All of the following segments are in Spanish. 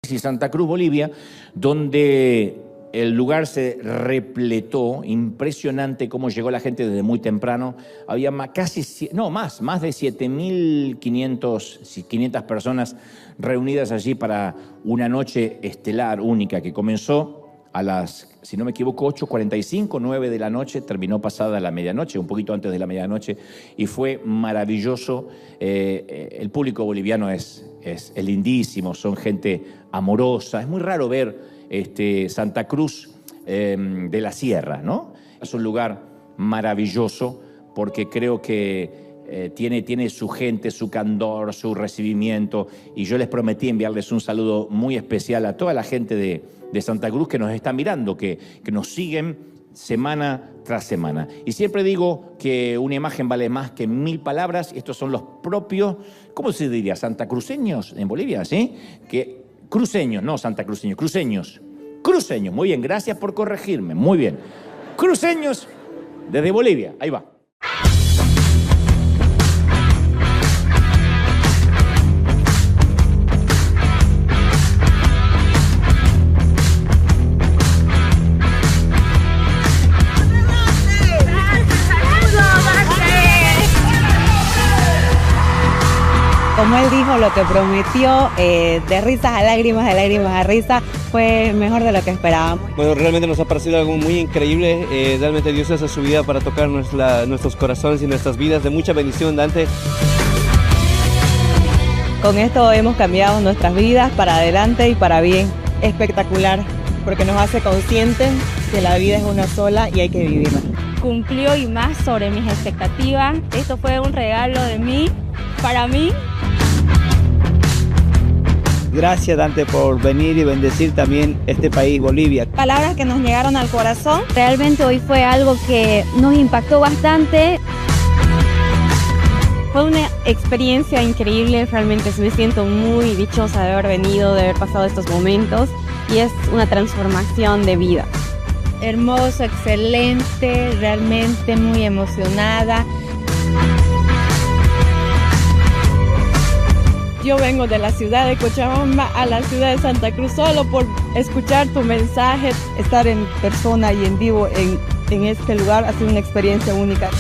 y Santa Cruz, Bolivia, donde el lugar se repletó, impresionante cómo llegó la gente desde muy temprano. Había más de 7.500 personas reunidas allí para una noche estelar única que comenzó a las, si no me equivoco, 8:45, 9 de la noche, terminó pasada la medianoche, un poquito antes de la medianoche, y fue maravilloso. El público boliviano es lindísimo, son gente amorosa. Es muy raro ver Santa Cruz de la Sierra, ¿no? Es un lugar maravilloso porque creo que tiene su gente, su candor, su recibimiento, y yo les prometí enviarles un saludo muy especial a toda la gente de Santa Cruz que nos está mirando, que nos siguen semana tras semana. Y siempre digo que una imagen vale más que 1000 palabras, y estos son los propios, ¿cómo se diría? Santacruceños en Bolivia, ¿sí? Que cruceños, no santacruceños, cruceños. Cruceños, muy bien, gracias por corregirme, muy bien. Cruceños desde Bolivia, ahí va. Como él dijo, lo que prometió, de risas a lágrimas, de lágrimas a risas, fue mejor de lo que esperábamos. Bueno, realmente nos ha parecido algo muy increíble. Realmente Dios hace su vida para tocar nuestros corazones y nuestras vidas. De mucha bendición, Dante. Con esto hemos cambiado nuestras vidas para adelante y para bien. Espectacular, porque nos hace conscientes que la vida es una sola y hay que vivirla. Cumplió y más sobre mis expectativas. Esto fue un regalo de mí, para mí. Gracias, Dante, por venir y bendecir también este país, Bolivia. Palabras que nos llegaron al corazón. Realmente hoy fue algo que nos impactó bastante. Fue una experiencia increíble, realmente me siento muy dichosa de haber venido, de haber pasado estos momentos, y es una transformación de vida. Hermoso, excelente, realmente muy emocionada. Yo vengo de la ciudad de Cochabamba a la ciudad de Santa Cruz solo por escuchar tu mensaje. Estar en persona y en vivo en este lugar ha sido una experiencia única.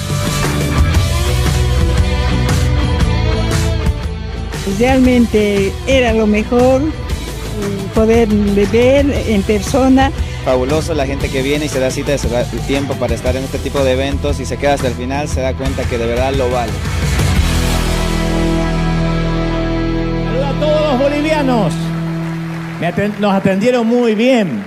Realmente era lo mejor poder ver en persona. Fabuloso la gente que viene y se da cita de su tiempo para estar en este tipo de eventos y se queda hasta el final, se da cuenta que de verdad lo vale. Saludos a todos los bolivianos. Nos atendieron muy bien.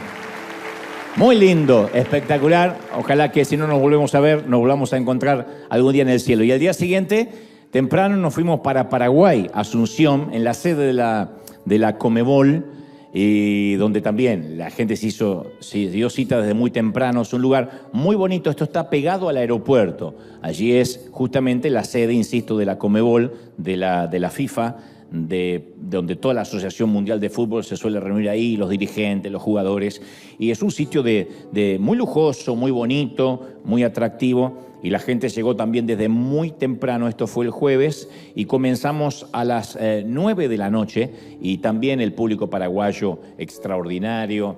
Muy lindo, espectacular. Ojalá que si no nos volvemos a ver, nos volvamos a encontrar algún día en el cielo. Y al día siguiente, temprano, nos fuimos para Paraguay, Asunción, en la sede de la Comebol, y donde también la gente se dio cita desde muy temprano. Es un lugar muy bonito. Esto está pegado al aeropuerto. Allí es justamente la sede, insisto, de la Comebol, de la FIFA, donde toda la Asociación Mundial de Fútbol se suele reunir ahí, los dirigentes, los jugadores. Y es un sitio de muy lujoso, muy bonito, muy atractivo. Y la gente llegó también desde muy temprano, esto fue el jueves, y comenzamos a las 9 de la noche, y también el público paraguayo extraordinario.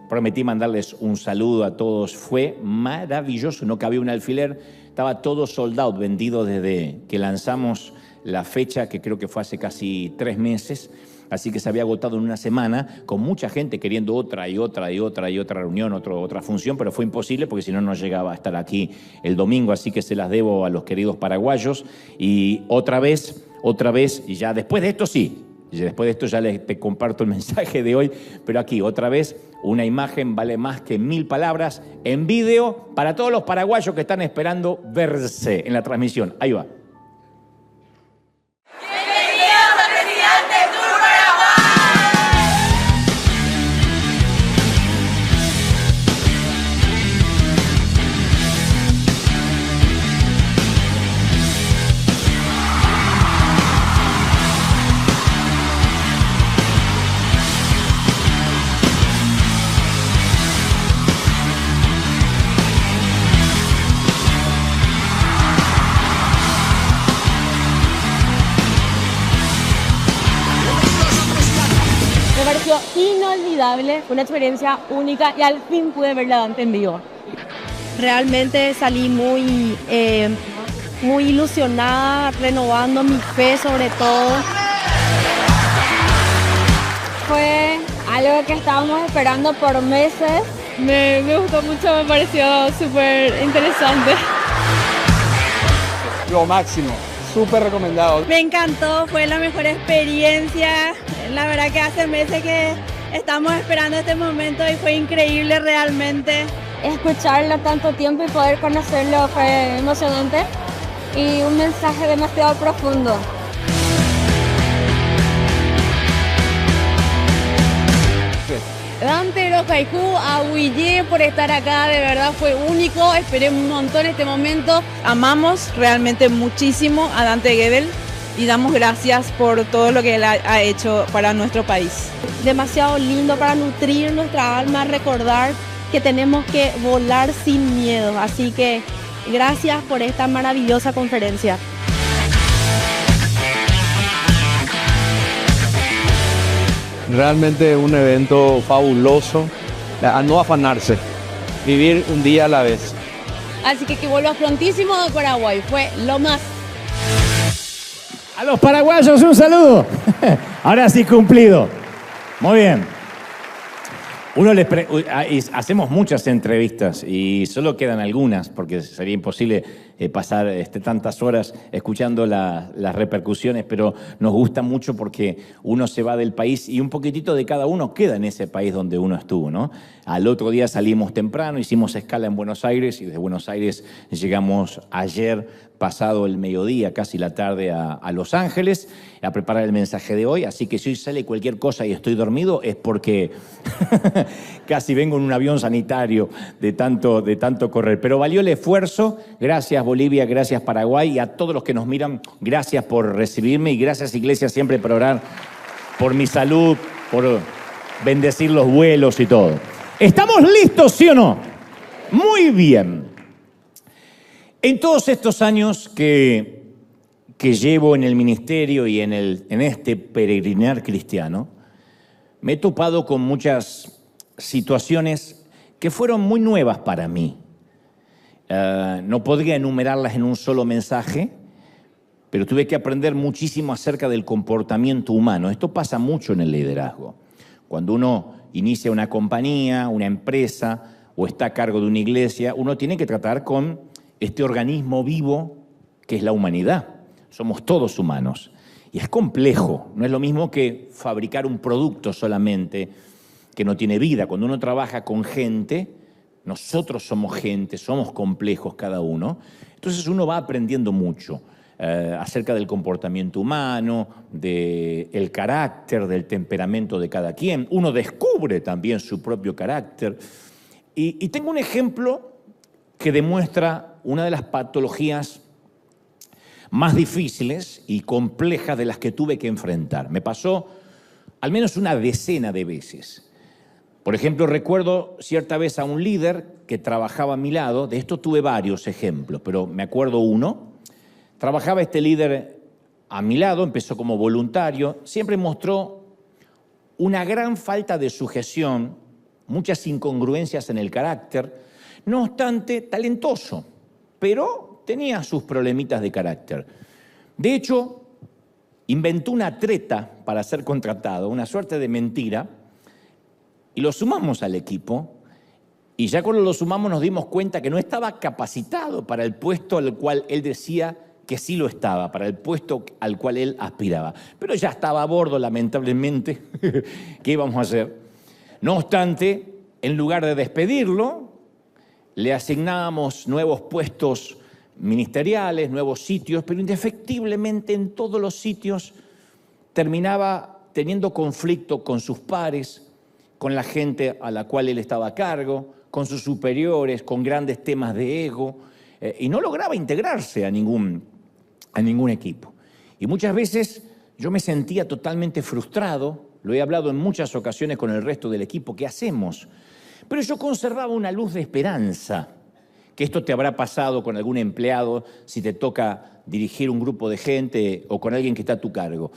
Prometí mandarles un saludo a todos, fue maravilloso, no cabía un alfiler, estaba todo sold out, vendido desde que lanzamos la fecha, que creo que fue hace casi 3 meses, así que se había agotado en una semana, con mucha gente queriendo otra reunión, otra función, pero fue imposible porque si no, no llegaba a estar aquí el domingo, así que se las debo a los queridos paraguayos. Y otra vez, y ya después de esto sí, después de esto ya te comparto el mensaje de hoy, pero aquí otra vez, una imagen vale más que 1000 palabras en vídeo para todos los paraguayos que están esperando verse en la transmisión. Ahí va. pareció inolvidable, una experiencia única y al fin pude ver la Dante en vivo. Realmente salí muy ilusionada, renovando mi fe sobre todo. Fue algo que estábamos esperando por meses. Me gustó mucho, me pareció súper interesante. Lo máximo, súper recomendado. Me encantó, fue la mejor experiencia. La verdad que hace meses que estamos esperando este momento y fue increíble realmente. Escucharlo tanto tiempo y poder conocerlo fue emocionante y un mensaje demasiado profundo. Dante, Haiku, a Willy por estar acá, de verdad fue único, esperé un montón este momento. Amamos realmente muchísimo a Dante Gebel y damos gracias por todo lo que él ha hecho para nuestro país. Demasiado lindo para nutrir nuestra alma, recordar que tenemos que volar sin miedo. Así que gracias por esta maravillosa conferencia. Realmente un evento fabuloso, a no afanarse, vivir un día a la vez. Así que vuelvas prontísimo a Paraguay, fue lo más. A los paraguayos un saludo. Ahora sí cumplido. Muy bien. Hacemos muchas entrevistas y solo quedan algunas porque sería imposible pasar tantas horas escuchando las repercusiones, pero nos gusta mucho porque uno se va del país y un poquitito de cada uno queda en ese país donde uno estuvo, ¿no? Al otro día salimos temprano, hicimos escala en Buenos Aires y desde Buenos Aires llegamos ayer pasado el mediodía, casi la tarde, a Los Ángeles a preparar el mensaje de hoy. Así que si hoy sale cualquier cosa y estoy dormido es porque casi vengo en un avión sanitario de tanto correr. Pero valió el esfuerzo. Gracias Bolivia, gracias Paraguay y a todos los que nos miran, gracias por recibirme y gracias Iglesia siempre por orar por mi salud, por bendecir los vuelos y todo. ¿Estamos listos, sí o no? Muy bien. En todos estos años que llevo en el ministerio y en este peregrinar cristiano, me he topado con muchas situaciones que fueron muy nuevas para mí. No podría enumerarlas en un solo mensaje, pero tuve que aprender muchísimo acerca del comportamiento humano. Esto pasa mucho en el liderazgo. Cuando uno inicia una compañía, una empresa o está a cargo de una iglesia, uno tiene que tratar con este organismo vivo que es la humanidad. Somos todos humanos. Y es complejo. No es lo mismo que fabricar un producto solamente que no tiene vida. Cuando uno trabaja con gente, nosotros somos gente, somos complejos cada uno. Entonces uno va aprendiendo mucho acerca del comportamiento humano, del carácter, del temperamento de cada quien. Uno descubre también su propio carácter. Y tengo un ejemplo que demuestra una de las patologías más difíciles y complejas de las que tuve que enfrentar. Me pasó al menos una decena de veces. Por ejemplo, recuerdo cierta vez a un líder que trabajaba a mi lado. De esto tuve varios ejemplos, pero me acuerdo uno. Trabajaba este líder a mi lado, empezó como voluntario. Siempre mostró una gran falta de sujeción, muchas incongruencias en el carácter. No obstante, talentoso, pero tenía sus problemitas de carácter. De hecho, inventó una treta para ser contratado, una suerte de mentira, y lo sumamos al equipo, y ya cuando lo sumamos nos dimos cuenta que no estaba capacitado para el puesto al cual él decía que sí lo estaba, para el puesto al cual él aspiraba. Pero ya estaba a bordo, lamentablemente. ¿Qué íbamos a hacer? No obstante, en lugar de despedirlo, le asignábamos nuevos puestos ministeriales, nuevos sitios, pero indefectiblemente en todos los sitios terminaba teniendo conflicto con sus pares, con la gente a la cual él estaba a cargo, con sus superiores, con grandes temas de ego, y no lograba integrarse a ningún equipo. Y muchas veces yo me sentía totalmente frustrado, lo he hablado en muchas ocasiones con el resto del equipo, ¿qué hacemos? Pero yo conservaba una luz de esperanza, que esto te habrá pasado con algún empleado si te toca dirigir un grupo de gente o con alguien que está a tu cargo.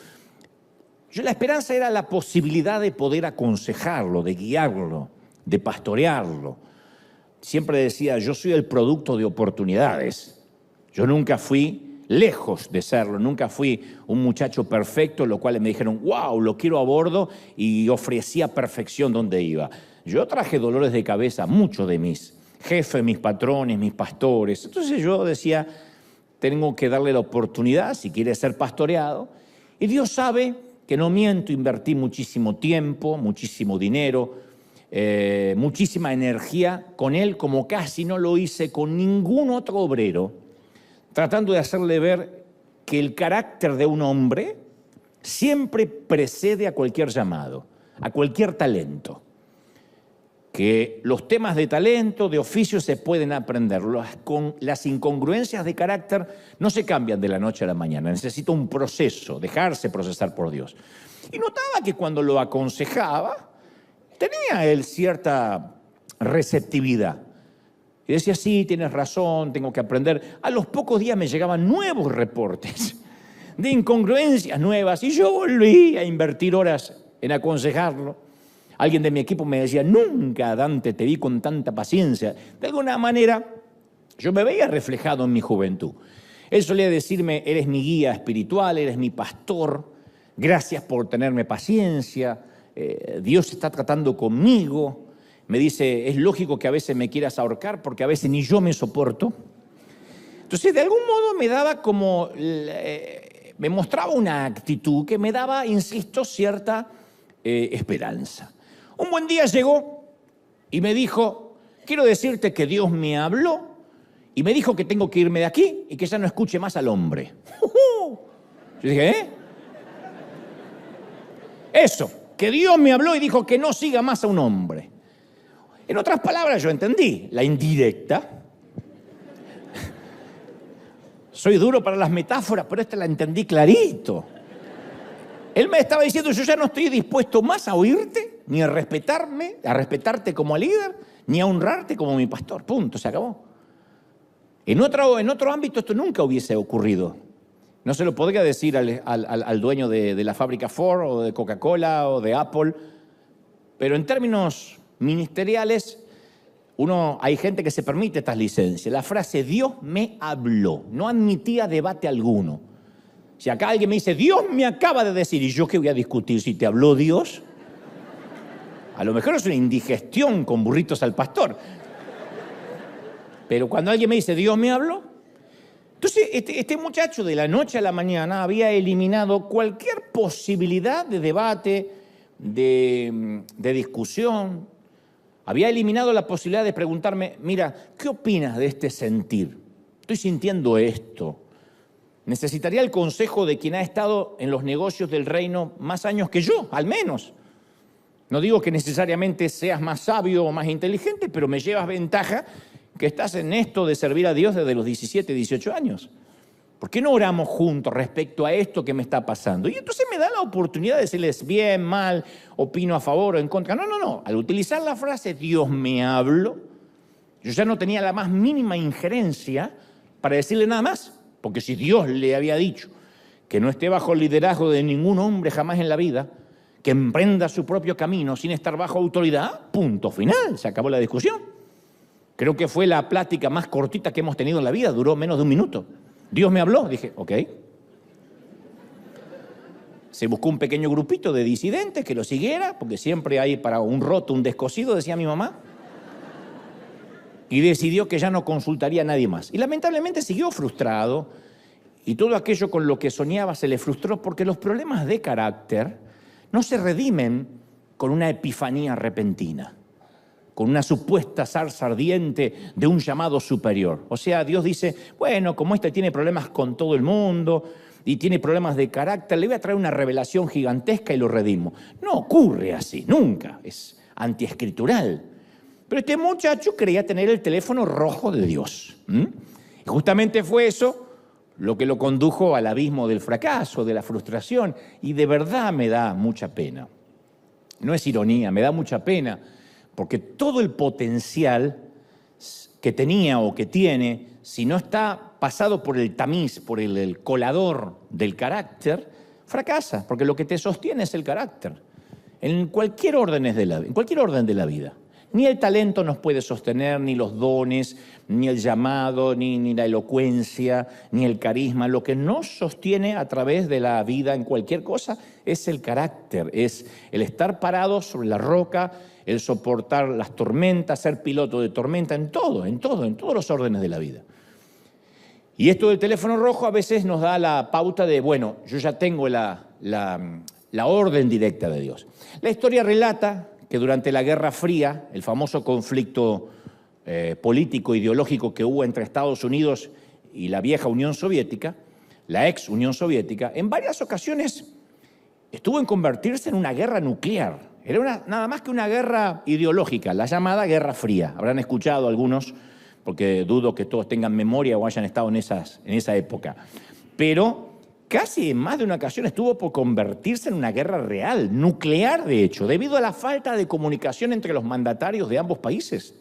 La esperanza era la posibilidad de poder aconsejarlo, de guiarlo, de pastorearlo. Siempre decía, yo soy el producto de oportunidades. Yo nunca fui lejos de serlo, nunca fui un muchacho perfecto, lo cual me dijeron, wow, lo quiero a bordo, y ofrecía perfección donde iba. Yo traje dolores de cabeza, muchos de mis jefes, mis patrones, mis pastores. Entonces yo decía, tengo que darle la oportunidad si quiere ser pastoreado. Y Dios sabe que no miento, invertí muchísimo tiempo, muchísimo dinero, muchísima energía con él, como casi no lo hice con ningún otro obrero, tratando de hacerle ver que el carácter de un hombre siempre precede a cualquier llamado, a cualquier talento. Que los temas de talento, de oficio se pueden aprender. Las incongruencias de carácter no se cambian de la noche a la mañana. Necesita un proceso, dejarse procesar por Dios. Y notaba que cuando lo aconsejaba, tenía él cierta receptividad. Y decía, sí, tienes razón, tengo que aprender. A los pocos días me llegaban nuevos reportes de incongruencias nuevas y yo volví a invertir horas en aconsejarlo. Alguien de mi equipo me decía, nunca, Dante, te vi con tanta paciencia. De alguna manera, yo me veía reflejado en mi juventud. Él solía decirme, eres mi guía espiritual, eres mi pastor, gracias por tenerme paciencia, Dios está tratando conmigo. Me dice, es lógico que a veces me quieras ahorcar porque a veces ni yo me soporto. Entonces, de algún modo me daba como, me mostraba una actitud que me daba, insisto, cierta esperanza. Un buen día llegó y me dijo, quiero decirte que Dios me habló y me dijo que tengo que irme de aquí y que ya no escuche más al hombre. Yo dije, Eso, que Dios me habló y dijo que no siga más a un hombre. En otras palabras, yo entendí la indirecta. Soy duro para las metáforas, pero esta la entendí clarito. Él me estaba diciendo, yo ya no estoy dispuesto más a oírte, ni a respetarte como líder, ni a honrarte como mi pastor. Punto, se acabó. En otro ámbito esto nunca hubiese ocurrido. No se lo podría decir al dueño de la fábrica Ford, o de Coca-Cola, o de Apple, pero en términos ministeriales, hay gente que se permite estas licencias. La frase, Dios me habló, no admitía debate alguno. Si acá alguien me dice, Dios me acaba de decir, ¿y yo qué voy a discutir si te habló Dios? A lo mejor es una indigestión con burritos al pastor. Pero cuando alguien me dice, Dios me habló, entonces este muchacho de la noche a la mañana había eliminado cualquier posibilidad de debate, de discusión. Había eliminado la posibilidad de preguntarme, mira, ¿qué opinas de este sentir? Estoy sintiendo esto. Necesitaría el consejo de quien ha estado en los negocios del reino más años que yo, al menos. No digo que necesariamente seas más sabio o más inteligente, pero me llevas ventaja que estás en esto de servir a Dios desde los 17, 18 años. ¿Por qué no oramos juntos respecto a esto que me está pasando? Y entonces me da la oportunidad de decirles bien, mal, opino a favor o en contra. No. Al utilizar la frase Dios me habló, yo ya no tenía la más mínima injerencia para decirle nada más. Porque si Dios le había dicho que no esté bajo el liderazgo de ningún hombre jamás en la vida, que emprenda su propio camino sin estar bajo autoridad, punto final, se acabó la discusión. Creo que fue la plática más cortita que hemos tenido en la vida, duró menos de un minuto. Dios me habló, dije, ok. Se buscó un pequeño grupito de disidentes que lo siguiera, porque siempre hay para un roto, un descosido, decía mi mamá. Y decidió que ya no consultaría a nadie más. Y lamentablemente siguió frustrado y todo aquello con lo que soñaba se le frustró porque los problemas de carácter no se redimen con una epifanía repentina, con una supuesta zarza ardiente de un llamado superior. O sea, Dios dice, bueno, como este tiene problemas con todo el mundo y tiene problemas de carácter, le voy a traer una revelación gigantesca y lo redimo. No ocurre así, nunca. Es antiescritural. Pero este muchacho creía tener el teléfono rojo de Dios. Y justamente fue eso lo que lo condujo al abismo del fracaso, de la frustración. Y de verdad me da mucha pena. No es ironía, me da mucha pena. Porque todo el potencial que tenía o que tiene, si no está pasado por el tamiz, por el colador del carácter, fracasa, porque lo que te sostiene es el carácter. En cualquier orden de la vida. Ni el talento nos puede sostener, ni los dones, ni el llamado, ni la elocuencia, ni el carisma. Lo que nos sostiene a través de la vida en cualquier cosa es el carácter, es el estar parado sobre la roca, el soportar las tormentas, ser piloto de tormenta, en todos los órdenes de la vida. Y esto del teléfono rojo a veces nos da la pauta de, bueno, yo ya tengo la orden directa de Dios. La historia relata que durante la Guerra Fría, el famoso conflicto político ideológico que hubo entre Estados Unidos y la vieja Unión Soviética, la ex Unión Soviética, en varias ocasiones estuvo en convertirse en una guerra nuclear. Era nada más que una guerra ideológica, la llamada Guerra Fría. Habrán escuchado algunos, porque dudo que todos tengan memoria o hayan estado en esa época. Pero casi en más de una ocasión estuvo por convertirse en una guerra real, nuclear de hecho, debido a la falta de comunicación entre los mandatarios de ambos países.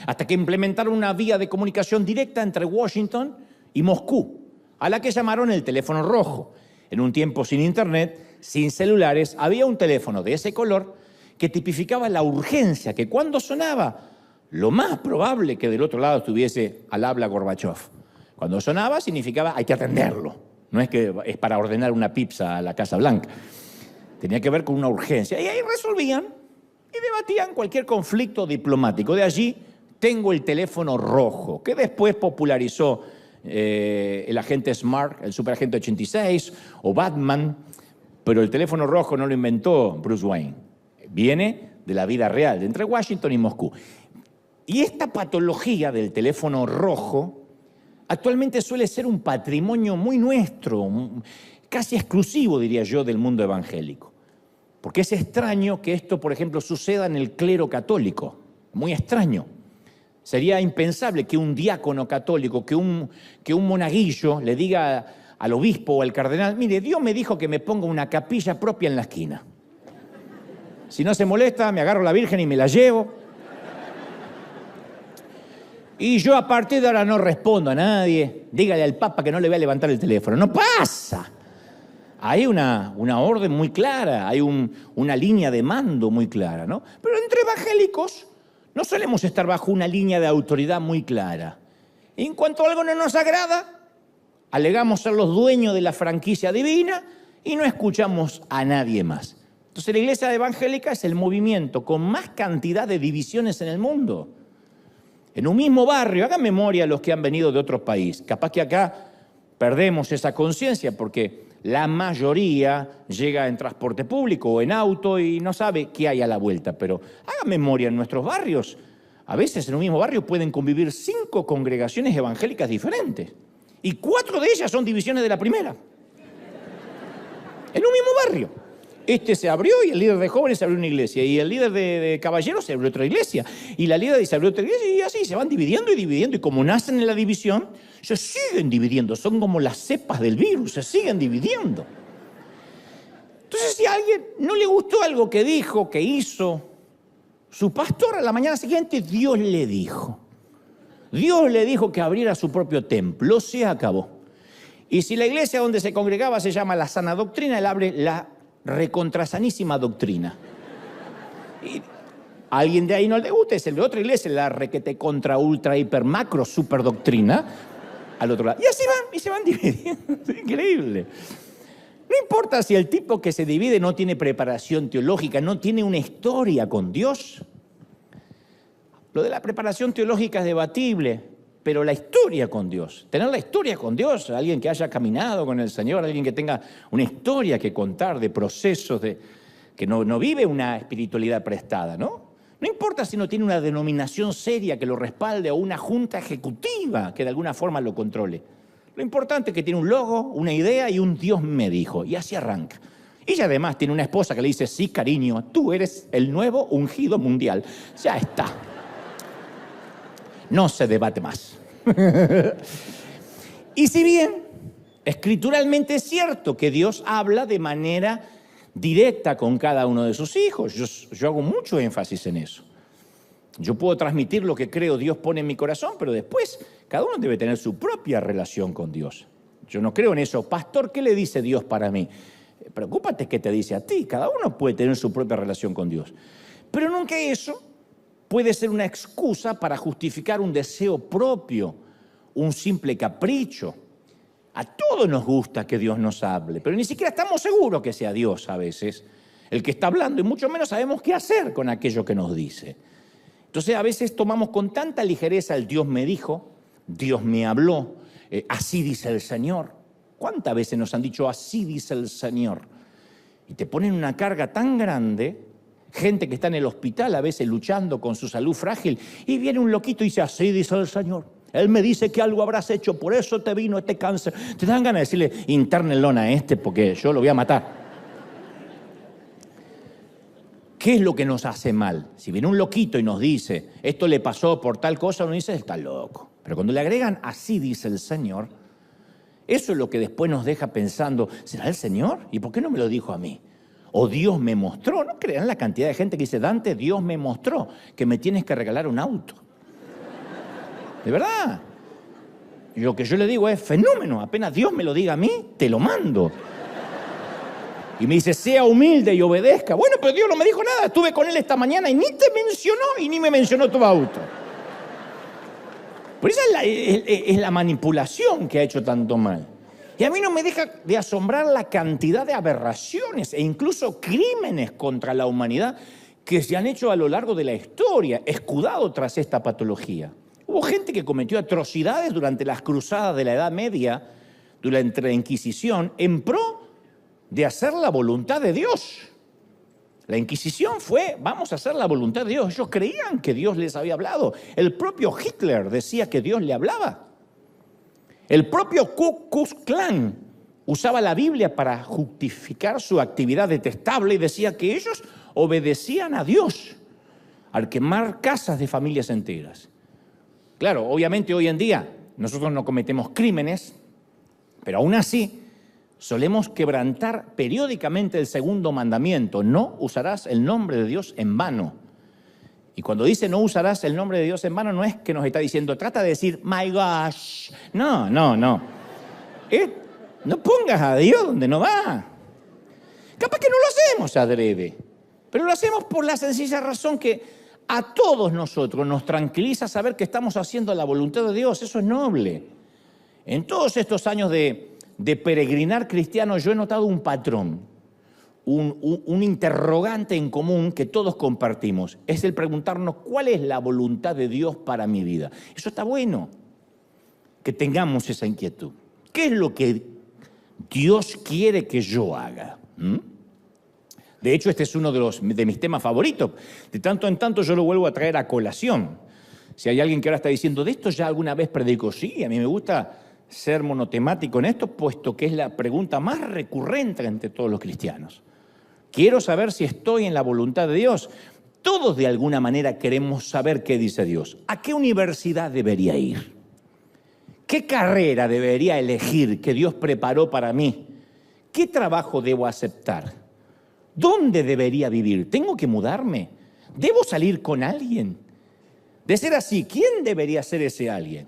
Hasta que implementaron una vía de comunicación directa entre Washington y Moscú, a la que llamaron el teléfono rojo. En un tiempo sin internet, sin celulares, había un teléfono de ese color que tipificaba la urgencia, que cuando sonaba, lo más probable que del otro lado estuviese al habla Gorbachov. Cuando sonaba significaba hay que atenderlo. No es que es para ordenar una pizza a la Casa Blanca. Tenía que ver con una urgencia. Y ahí resolvían y debatían cualquier conflicto diplomático. De allí tengo el teléfono rojo, que después popularizó el agente Smart, el superagente 86 o Batman, pero el teléfono rojo no lo inventó Bruce Wayne. Viene de la vida real, de entre Washington y Moscú. Y esta patología del teléfono rojo actualmente suele ser un patrimonio muy nuestro, casi exclusivo, diría yo, del mundo evangélico. Porque es extraño que esto, por ejemplo, suceda en el clero católico. Muy extraño. Sería impensable que un diácono católico, que un monaguillo le diga al obispo o al cardenal, mire, Dios me dijo que me ponga una capilla propia en la esquina. Si no se molesta, me agarro a la Virgen y me la llevo. Y yo a partir de ahora no respondo a nadie. Dígale al Papa que no le voy a levantar el teléfono. ¡No pasa! Hay una orden muy clara, hay una línea de mando muy clara, ¿no? Pero entre evangélicos no solemos estar bajo una línea de autoridad muy clara. Y en cuanto algo no nos agrada, alegamos ser los dueños de la franquicia divina y no escuchamos a nadie más. Entonces la iglesia evangélica es el movimiento con más cantidad de divisiones en el mundo. En un mismo barrio, hagan memoria los que han venido de otro país. Capaz que acá perdemos esa conciencia porque la mayoría llega en transporte público o en auto y no sabe qué hay a la vuelta. Pero hagan memoria en nuestros barrios. A veces en un mismo barrio pueden convivir 5 congregaciones evangélicas diferentes. Y 4 de ellas son divisiones de la primera. En un mismo barrio. Este se abrió y el líder de jóvenes se abrió una iglesia. Y el líder de caballeros se abrió otra iglesia. Y la líder se abrió otra iglesia. Y así se van dividiendo y dividiendo. Y como nacen en la división, se siguen dividiendo. Son como las cepas del virus. Se siguen dividiendo. Entonces, si a alguien no le gustó algo que dijo, que hizo, su pastor a la mañana siguiente, Dios le dijo. Dios le dijo que abriera su propio templo. Se acabó. Y si la iglesia donde se congregaba se llama la sana doctrina, él abre la recontrasanísima doctrina. Y a alguien de ahí no le gusta, es el de otra iglesia, la requete contra ultra hiper macro super doctrina, al otro lado. Y así van, y se van dividiendo. Es increíble. No importa si el tipo que se divide no tiene preparación teológica, no tiene una historia con Dios. Lo de la preparación teológica es debatible, pero la historia con Dios, tener la historia con Dios, alguien que haya caminado con el Señor, alguien que tenga una historia que contar de procesos, que no vive una espiritualidad prestada, ¿no? No importa si no tiene una denominación seria que lo respalde o una junta ejecutiva que de alguna forma lo controle. Lo importante es que tiene un logo, una idea y un Dios me dijo, y así arranca. Y además tiene una esposa que le dice, sí, cariño, tú eres el nuevo ungido mundial. Ya está. No se debate más. Y si bien escrituralmente es cierto que Dios habla de manera directa con cada uno de sus hijos, yo hago mucho énfasis en eso. Yo puedo transmitir lo que creo Dios pone en mi corazón, pero después cada uno debe tener su propia relación con Dios. Yo no creo en eso. Pastor, ¿qué le dice Dios para mí? Preocúpate qué te dice a ti. Cada uno puede tener su propia relación con Dios. Pero nunca eso puede ser una excusa para justificar un deseo propio, un simple capricho. A todos nos gusta que Dios nos hable, pero ni siquiera estamos seguros que sea Dios a veces el que está hablando, y mucho menos sabemos qué hacer con aquello que nos dice. Entonces a veces tomamos con tanta ligereza el Dios me dijo, Dios me habló, así dice el Señor. ¿Cuántas veces nos han dicho así dice el Señor? Y te ponen una carga tan grande, gente que está en el hospital a veces luchando con su salud frágil, y viene un loquito y dice así dice el Señor. Él me dice que algo habrás hecho, por eso te vino este cáncer. Te dan ganas de decirle, internenlo a este porque yo lo voy a matar. ¿Qué es lo que nos hace mal? Si viene un loquito y nos dice, esto le pasó por tal cosa, uno dice, está loco. Pero cuando le agregan, así dice el Señor, eso es lo que después nos deja pensando, ¿será el Señor? ¿Y por qué no me lo dijo a mí? O Dios me mostró. No crean la cantidad de gente que dice, Dante, Dios me mostró que me tienes que regalar un auto. De verdad. Y lo que yo le digo es fenómeno. Apenas Dios me lo diga a mí, te lo mando. Y me dice, sea humilde y obedezca. Bueno, pero Dios no me dijo nada. Estuve con él esta mañana y ni te mencionó y ni me mencionó tu auto. Por eso es la manipulación que ha hecho tanto mal. Y a mí no me deja de asombrar la cantidad de aberraciones e incluso crímenes contra la humanidad que se han hecho a lo largo de la historia, escudado tras esta patología. Hubo gente que cometió atrocidades durante las cruzadas de la Edad Media, durante la Inquisición, en pro de hacer la voluntad de Dios. La Inquisición fue, vamos a hacer la voluntad de Dios. Ellos creían que Dios les había hablado. El propio Hitler decía que Dios le hablaba. El propio Ku Klux Klan usaba la Biblia para justificar su actividad detestable y decía que ellos obedecían a Dios al quemar casas de familias enteras. Claro, obviamente hoy en día nosotros no cometemos crímenes, pero aún así solemos quebrantar periódicamente el segundo mandamiento. No usarás el nombre de Dios en vano. Y cuando dice no usarás el nombre de Dios en vano, no es que nos está diciendo, trata de decir, my gosh. No. No pongas a Dios donde no va. Capaz que no lo hacemos adrede, pero lo hacemos por la sencilla razón que a todos nosotros nos tranquiliza saber que estamos haciendo la voluntad de Dios. Eso es noble. En todos estos años de peregrinar cristiano, yo he notado un patrón, un interrogante en común que todos compartimos. Es el preguntarnos cuál es la voluntad de Dios para mi vida. Eso está bueno, que tengamos esa inquietud. ¿Qué es lo que Dios quiere que yo haga? De hecho, este es uno de mis temas favoritos. De tanto en tanto yo lo vuelvo a traer a colación. Si hay alguien que ahora está diciendo, de esto ya alguna vez predico, sí, a mí me gusta ser monotemático en esto, puesto que es la pregunta más recurrente entre todos los cristianos. Quiero saber si estoy en la voluntad de Dios. Todos de alguna manera queremos saber qué dice Dios. ¿A qué universidad debería ir? ¿Qué carrera debería elegir que Dios preparó para mí? ¿Qué trabajo debo aceptar? ¿Dónde debería vivir? ¿Tengo que mudarme? ¿Debo salir con alguien? De ser así, ¿quién debería ser ese alguien?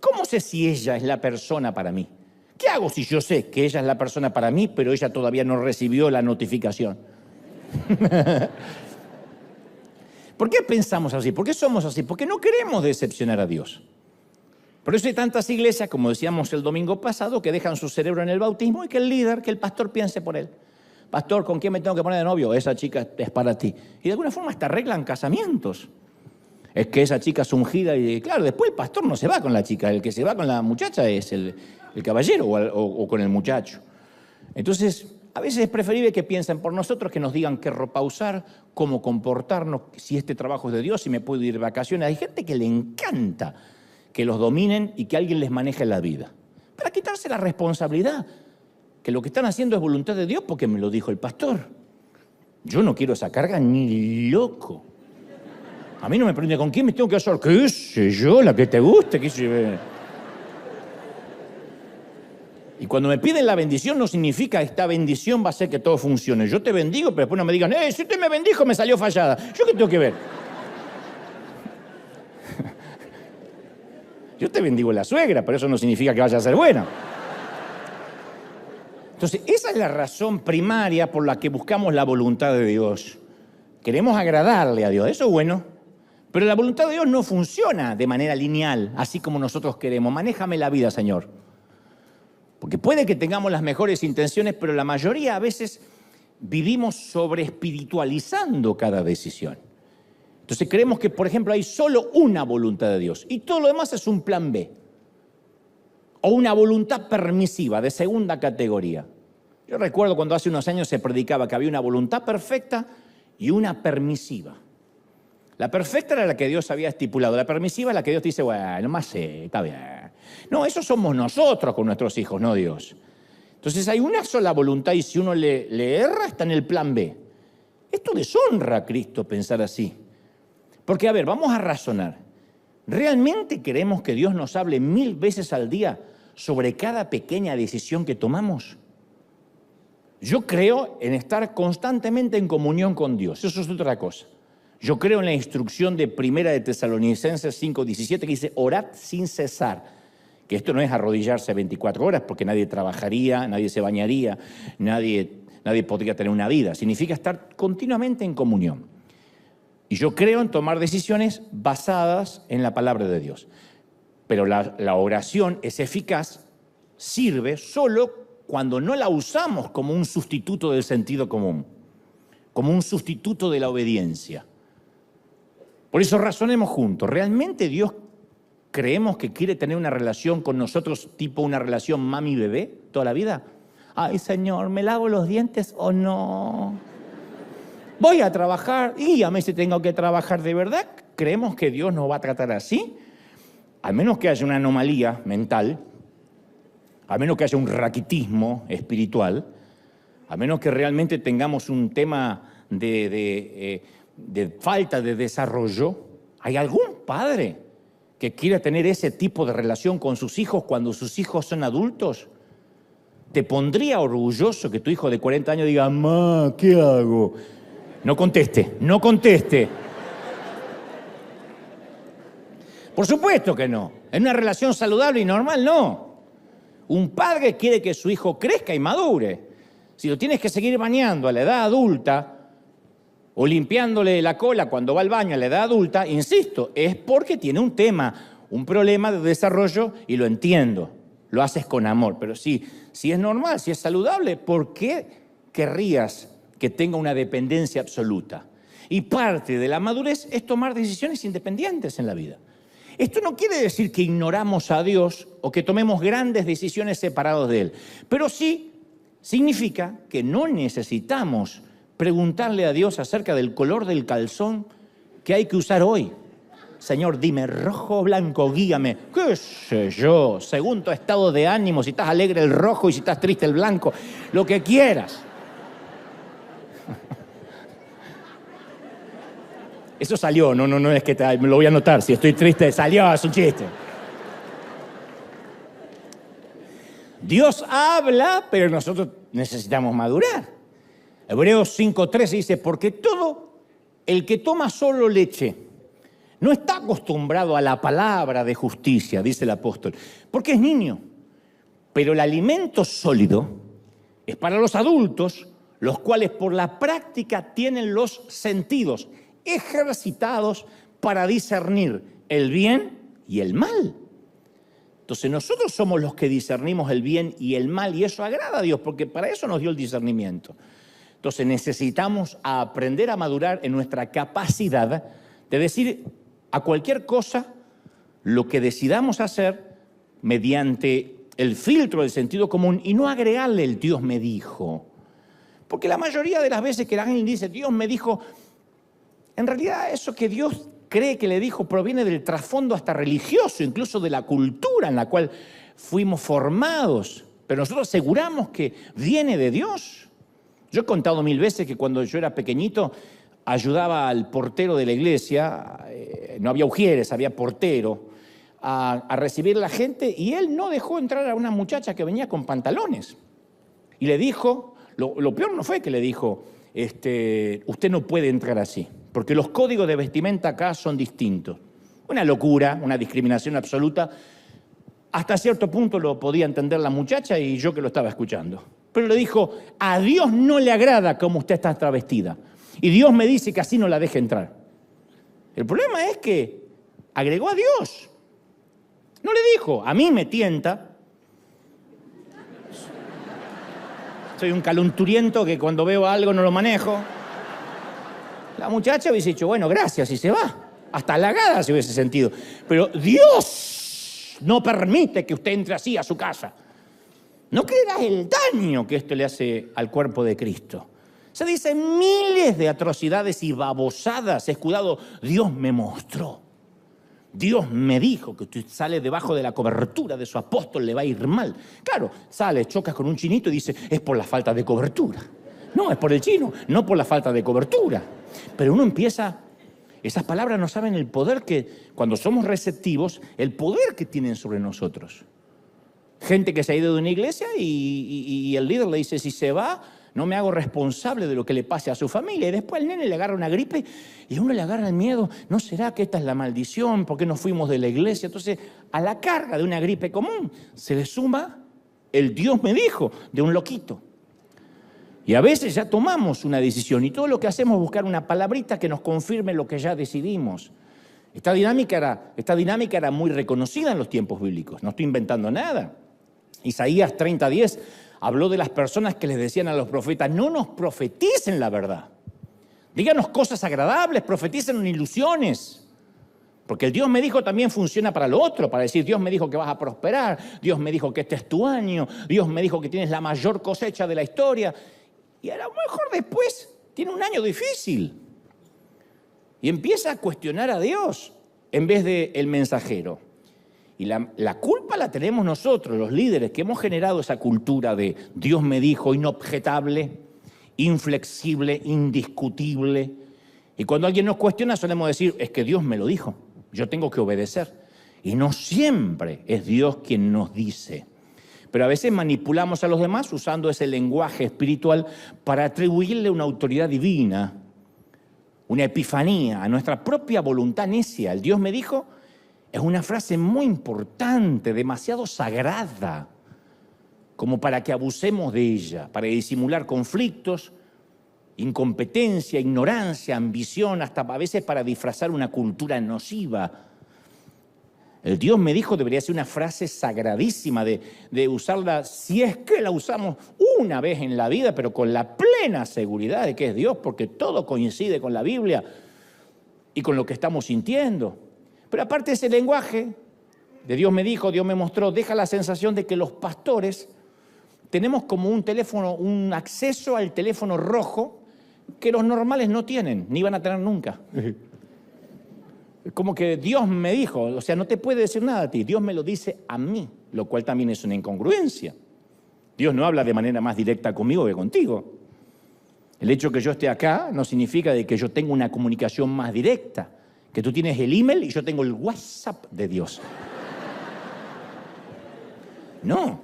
¿Cómo sé si ella es la persona para mí? ¿Qué hago si yo sé que ella es la persona para mí, pero ella todavía no recibió la notificación? ¿Por qué pensamos así? ¿Por qué somos así? Porque no queremos decepcionar a Dios. Por eso hay tantas iglesias, como decíamos el domingo pasado, que dejan su cerebro en el bautismo y que el líder, que el pastor piense por él. Pastor, ¿con quién me tengo que poner de novio? Esa chica es para ti. Y de alguna forma hasta arreglan casamientos. Es que esa chica es ungida y claro, después el pastor no se va con la chica, el que se va con la muchacha es el caballero o con el muchacho. Entonces, a veces es preferible que piensen por nosotros, que nos digan qué ropa usar, cómo comportarnos, si este trabajo es de Dios, si me puedo ir de vacaciones. Hay gente que le encanta que los dominen y que alguien les maneje la vida, para quitarse la responsabilidad, que lo que están haciendo es voluntad de Dios porque me lo dijo el pastor. Yo no quiero esa carga ni loco. A mí no me pregunte con quién me tengo que casar. ¿Qué sé yo? La que te guste. ¿Qué sé yo? Y cuando me piden la bendición no significa esta bendición va a hacer que todo funcione. Yo te bendigo, pero después no me digan, si usted me bendijo me salió fallada. ¿Yo qué tengo que ver? Yo te bendigo la suegra, pero eso no significa que vaya a ser buena. Entonces, esa es la razón primaria por la que buscamos la voluntad de Dios. Queremos agradarle a Dios, eso es bueno. Pero la voluntad de Dios no funciona de manera lineal, así como nosotros queremos. Manéjame la vida, Señor. Porque puede que tengamos las mejores intenciones, pero la mayoría a veces vivimos sobreespiritualizando cada decisión. Entonces creemos que, por ejemplo, hay solo una voluntad de Dios y todo lo demás es un plan B. O una voluntad permisiva de segunda categoría. Yo recuerdo cuando hace unos años se predicaba que había una voluntad perfecta y una permisiva. La perfecta era la que Dios había estipulado, la permisiva es la que Dios dice, bueno, más está bien. No, eso somos nosotros con nuestros hijos, no Dios. Entonces hay una sola voluntad y si uno le erra está en el plan B. Esto deshonra a Cristo pensar así. Porque, a ver, vamos a razonar. ¿Realmente queremos que Dios nos hable 1000 veces al día sobre cada pequeña decisión que tomamos? Yo creo en estar constantemente en comunión con Dios. Eso es otra cosa. Yo creo en la instrucción de Primera de Tesalonicenses 5:17 que dice, orad sin cesar. Que esto no es arrodillarse 24 horas porque nadie trabajaría, nadie se bañaría, nadie podría tener una vida. Significa estar continuamente en comunión. Y yo creo en tomar decisiones basadas en la palabra de Dios. Pero la oración es eficaz, sirve solo cuando no la usamos como un sustituto del sentido común, como un sustituto de la obediencia. Por eso razonemos juntos. ¿Realmente Dios creemos que quiere tener una relación con nosotros tipo una relación mami-bebé toda la vida? Ay, Señor, ¿me lavo los dientes o no? Voy a trabajar y a mí si tengo que trabajar de verdad. ¿Creemos que Dios nos va a tratar así? Al menos que haya una anomalía mental, a menos que haya un raquitismo espiritual, a menos que realmente tengamos un tema de falta de desarrollo. ¿Hay algún padre que quiera tener ese tipo de relación con sus hijos cuando sus hijos son adultos? ¿Te pondría orgulloso que tu hijo de 40 años diga, mamá, ¿qué hago? No conteste, no conteste. Por supuesto que no. En una relación saludable y normal, no. Un padre quiere que su hijo crezca y madure. Si lo tienes que seguir bañando a la edad adulta o limpiándole la cola cuando va al baño a la edad adulta, insisto, es porque tiene un tema, un problema de desarrollo y lo entiendo. Lo haces con amor. Pero si es normal, si es saludable, ¿por qué querrías que tenga una dependencia absoluta? Y parte de la madurez es tomar decisiones independientes en la vida. Esto no quiere decir que ignoramos a Dios o que tomemos grandes decisiones separados de Él, pero sí significa que no necesitamos preguntarle a Dios acerca del color del calzón que hay que usar hoy. Señor, dime, rojo o blanco, guíame. ¿Qué sé yo? Según tu estado de ánimo, si estás alegre el rojo y si estás triste el blanco, lo que quieras. Eso salió, no es que me lo voy a anotar. Si estoy triste, salió, es un chiste. Dios habla, pero nosotros necesitamos madurar. Hebreos 5:13 dice, porque todo el que toma solo leche no está acostumbrado a la palabra de justicia, dice el apóstol, porque es niño. Pero el alimento sólido es para los adultos, los cuales por la práctica tienen los sentidos ejercitados para discernir el bien y el mal. Entonces nosotros somos los que discernimos el bien y el mal y eso agrada a Dios porque para eso nos dio el discernimiento. Entonces necesitamos aprender a madurar en nuestra capacidad de decir a cualquier cosa lo que decidamos hacer mediante el filtro del sentido común y no agregarle el Dios me dijo. Porque la mayoría de las veces que alguien dice Dios me dijo, en realidad eso que Dios cree que le dijo proviene del trasfondo hasta religioso, incluso de la cultura en la cual fuimos formados. Pero nosotros aseguramos que viene de Dios. Yo he contado 1000 veces que cuando yo era pequeñito ayudaba al portero de la iglesia, no había ujieres, había portero, a recibir a la gente y él no dejó entrar a una muchacha que venía con pantalones. Y le dijo, lo peor no fue que le dijo, usted no puede entrar así, porque los códigos de vestimenta acá son distintos. Una locura, una discriminación absoluta. Hasta cierto punto lo podía entender la muchacha y yo que lo estaba escuchando. pero le dijo, a Dios no le agrada cómo usted está travestida. Y Dios me dice que así no la deje entrar. El problema es que agregó a Dios. No le dijo, a mí me tienta. Soy un calunturiento que cuando veo algo no lo manejo. La muchacha hubiese dicho, bueno, gracias, y se va. Hasta halagada se hubiese sentido. Pero Dios no permite que usted entre así a su casa. No creerás el daño que esto le hace al cuerpo de Cristo. Se dicen miles de atrocidades y babosadas. Escudado, Dios me mostró. Dios me dijo que usted sale debajo de la cobertura de su apóstol, le va a ir mal. Claro, sale, chocas con un chinito y dice, es por la falta de cobertura. No, es por el chino, no por la falta de cobertura. Pero uno empieza, esas palabras no saben el poder que, cuando somos receptivos, el poder que tienen sobre nosotros. Gente que se ha ido de una iglesia y el líder le dice, si se va, no me hago responsable de lo que le pase a su familia. Y después el nene le agarra una gripe y a uno le agarra el miedo. ¿No será que esta es la maldición? ¿Por qué nos fuimos de la iglesia? Entonces, a la carga de una gripe común se le suma el Dios me dijo de un loquito. Y a veces ya tomamos una decisión y todo lo que hacemos es buscar una palabrita que nos confirme lo que ya decidimos. Esta dinámica era muy reconocida en los tiempos bíblicos. No estoy inventando nada. Isaías 30:10 habló de las personas que les decían a los profetas, no nos profeticen la verdad. Díganos cosas agradables, profeticen ilusiones. Porque el Dios me dijo también funciona para lo otro, para decir, Dios me dijo que vas a prosperar, Dios me dijo que este es tu año, Dios me dijo que tienes la mayor cosecha de la historia. Y a lo mejor después tiene un año difícil. Y empieza a cuestionar a Dios en vez del mensajero. Y la culpa la tenemos nosotros, los líderes, que hemos generado esa cultura de Dios me dijo, inobjetable, inflexible, indiscutible. Y cuando alguien nos cuestiona solemos decir, es que Dios me lo dijo, yo tengo que obedecer. Y no siempre es Dios quien nos dice. Pero a veces manipulamos a los demás usando ese lenguaje espiritual para atribuirle una autoridad divina, una epifanía a nuestra propia voluntad necia. El Dios me dijo es una frase muy importante, demasiado sagrada, como para que abusemos de ella, para disimular conflictos, incompetencia, ignorancia, ambición, hasta a veces para disfrazar una cultura nociva. El Dios me dijo debería ser una frase sagradísima de usarla, si es que la usamos una vez en la vida, pero con la plena seguridad de que es Dios, porque todo coincide con la Biblia y con lo que estamos sintiendo. Pero aparte ese lenguaje de Dios me dijo, Dios me mostró, deja la sensación de que los pastores tenemos como un teléfono, un acceso al teléfono rojo que los normales no tienen, ni van a tener nunca. Como que Dios me dijo, o sea, no te puede decir nada a ti, Dios me lo dice a mí, lo cual también es una incongruencia. Dios no habla de manera más directa conmigo que contigo. El hecho de que yo esté acá no significa de que yo tenga una comunicación más directa, que tú tienes el email y yo tengo el WhatsApp de Dios. No.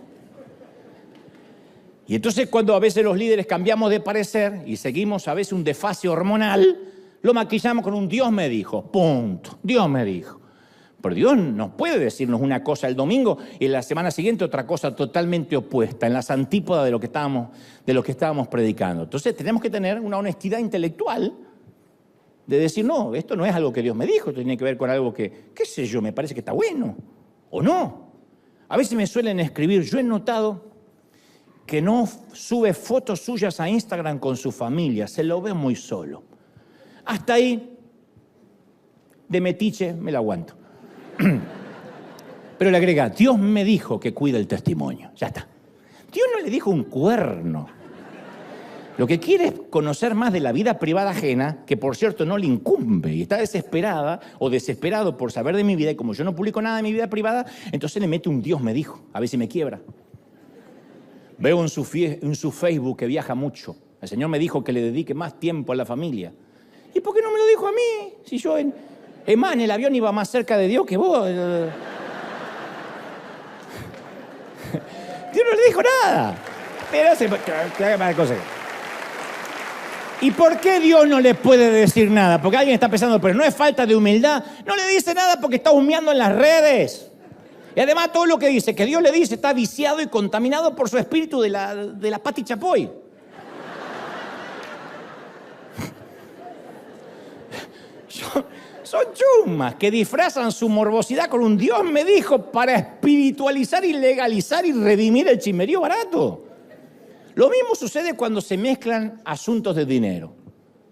Y entonces cuando a veces los líderes cambiamos de parecer y seguimos a veces un desfase hormonal, lo maquillamos con un Dios me dijo, punto, Dios me dijo. Pero Dios no puede decirnos una cosa el domingo y la semana siguiente otra cosa totalmente opuesta, en las antípodas de lo que estábamos predicando. Entonces tenemos que tener una honestidad intelectual de decir, no, esto no es algo que Dios me dijo, esto tiene que ver con algo que, qué sé yo, me parece que está bueno, o no. A veces me suelen escribir, yo he notado que no sube fotos suyas a Instagram con su familia, se lo ve muy solo. Hasta ahí, de metiche, me la aguanto. Pero le agrega, Dios me dijo que cuida el testimonio. Ya está. Dios no le dijo un cuerno. Lo que quiere es conocer más de la vida privada ajena, que por cierto no le incumbe, y está desesperada o desesperado por saber de mi vida, y como yo no publico nada de mi vida privada, entonces le mete un Dios me dijo, a ver si me quiebra. Veo en su Facebook que viaja mucho. El Señor me dijo que le dedique más tiempo a la familia. ¿Y por qué no me lo dijo a mí? Si yo en el avión iba más cerca de Dios que vos. Dios no le dijo nada. ¿Y por qué Dios no le puede decir nada? Porque alguien está pensando, pero no es falta de humildad. No le dice nada porque está humeando en las redes. Y además todo lo que dice, que Dios le dice, está viciado y contaminado por su espíritu de la Pati Chapoy. Son chumas que disfrazan su morbosidad con un Dios me dijo para espiritualizar y legalizar y redimir el chismerío barato. Lo mismo sucede cuando se mezclan asuntos de dinero.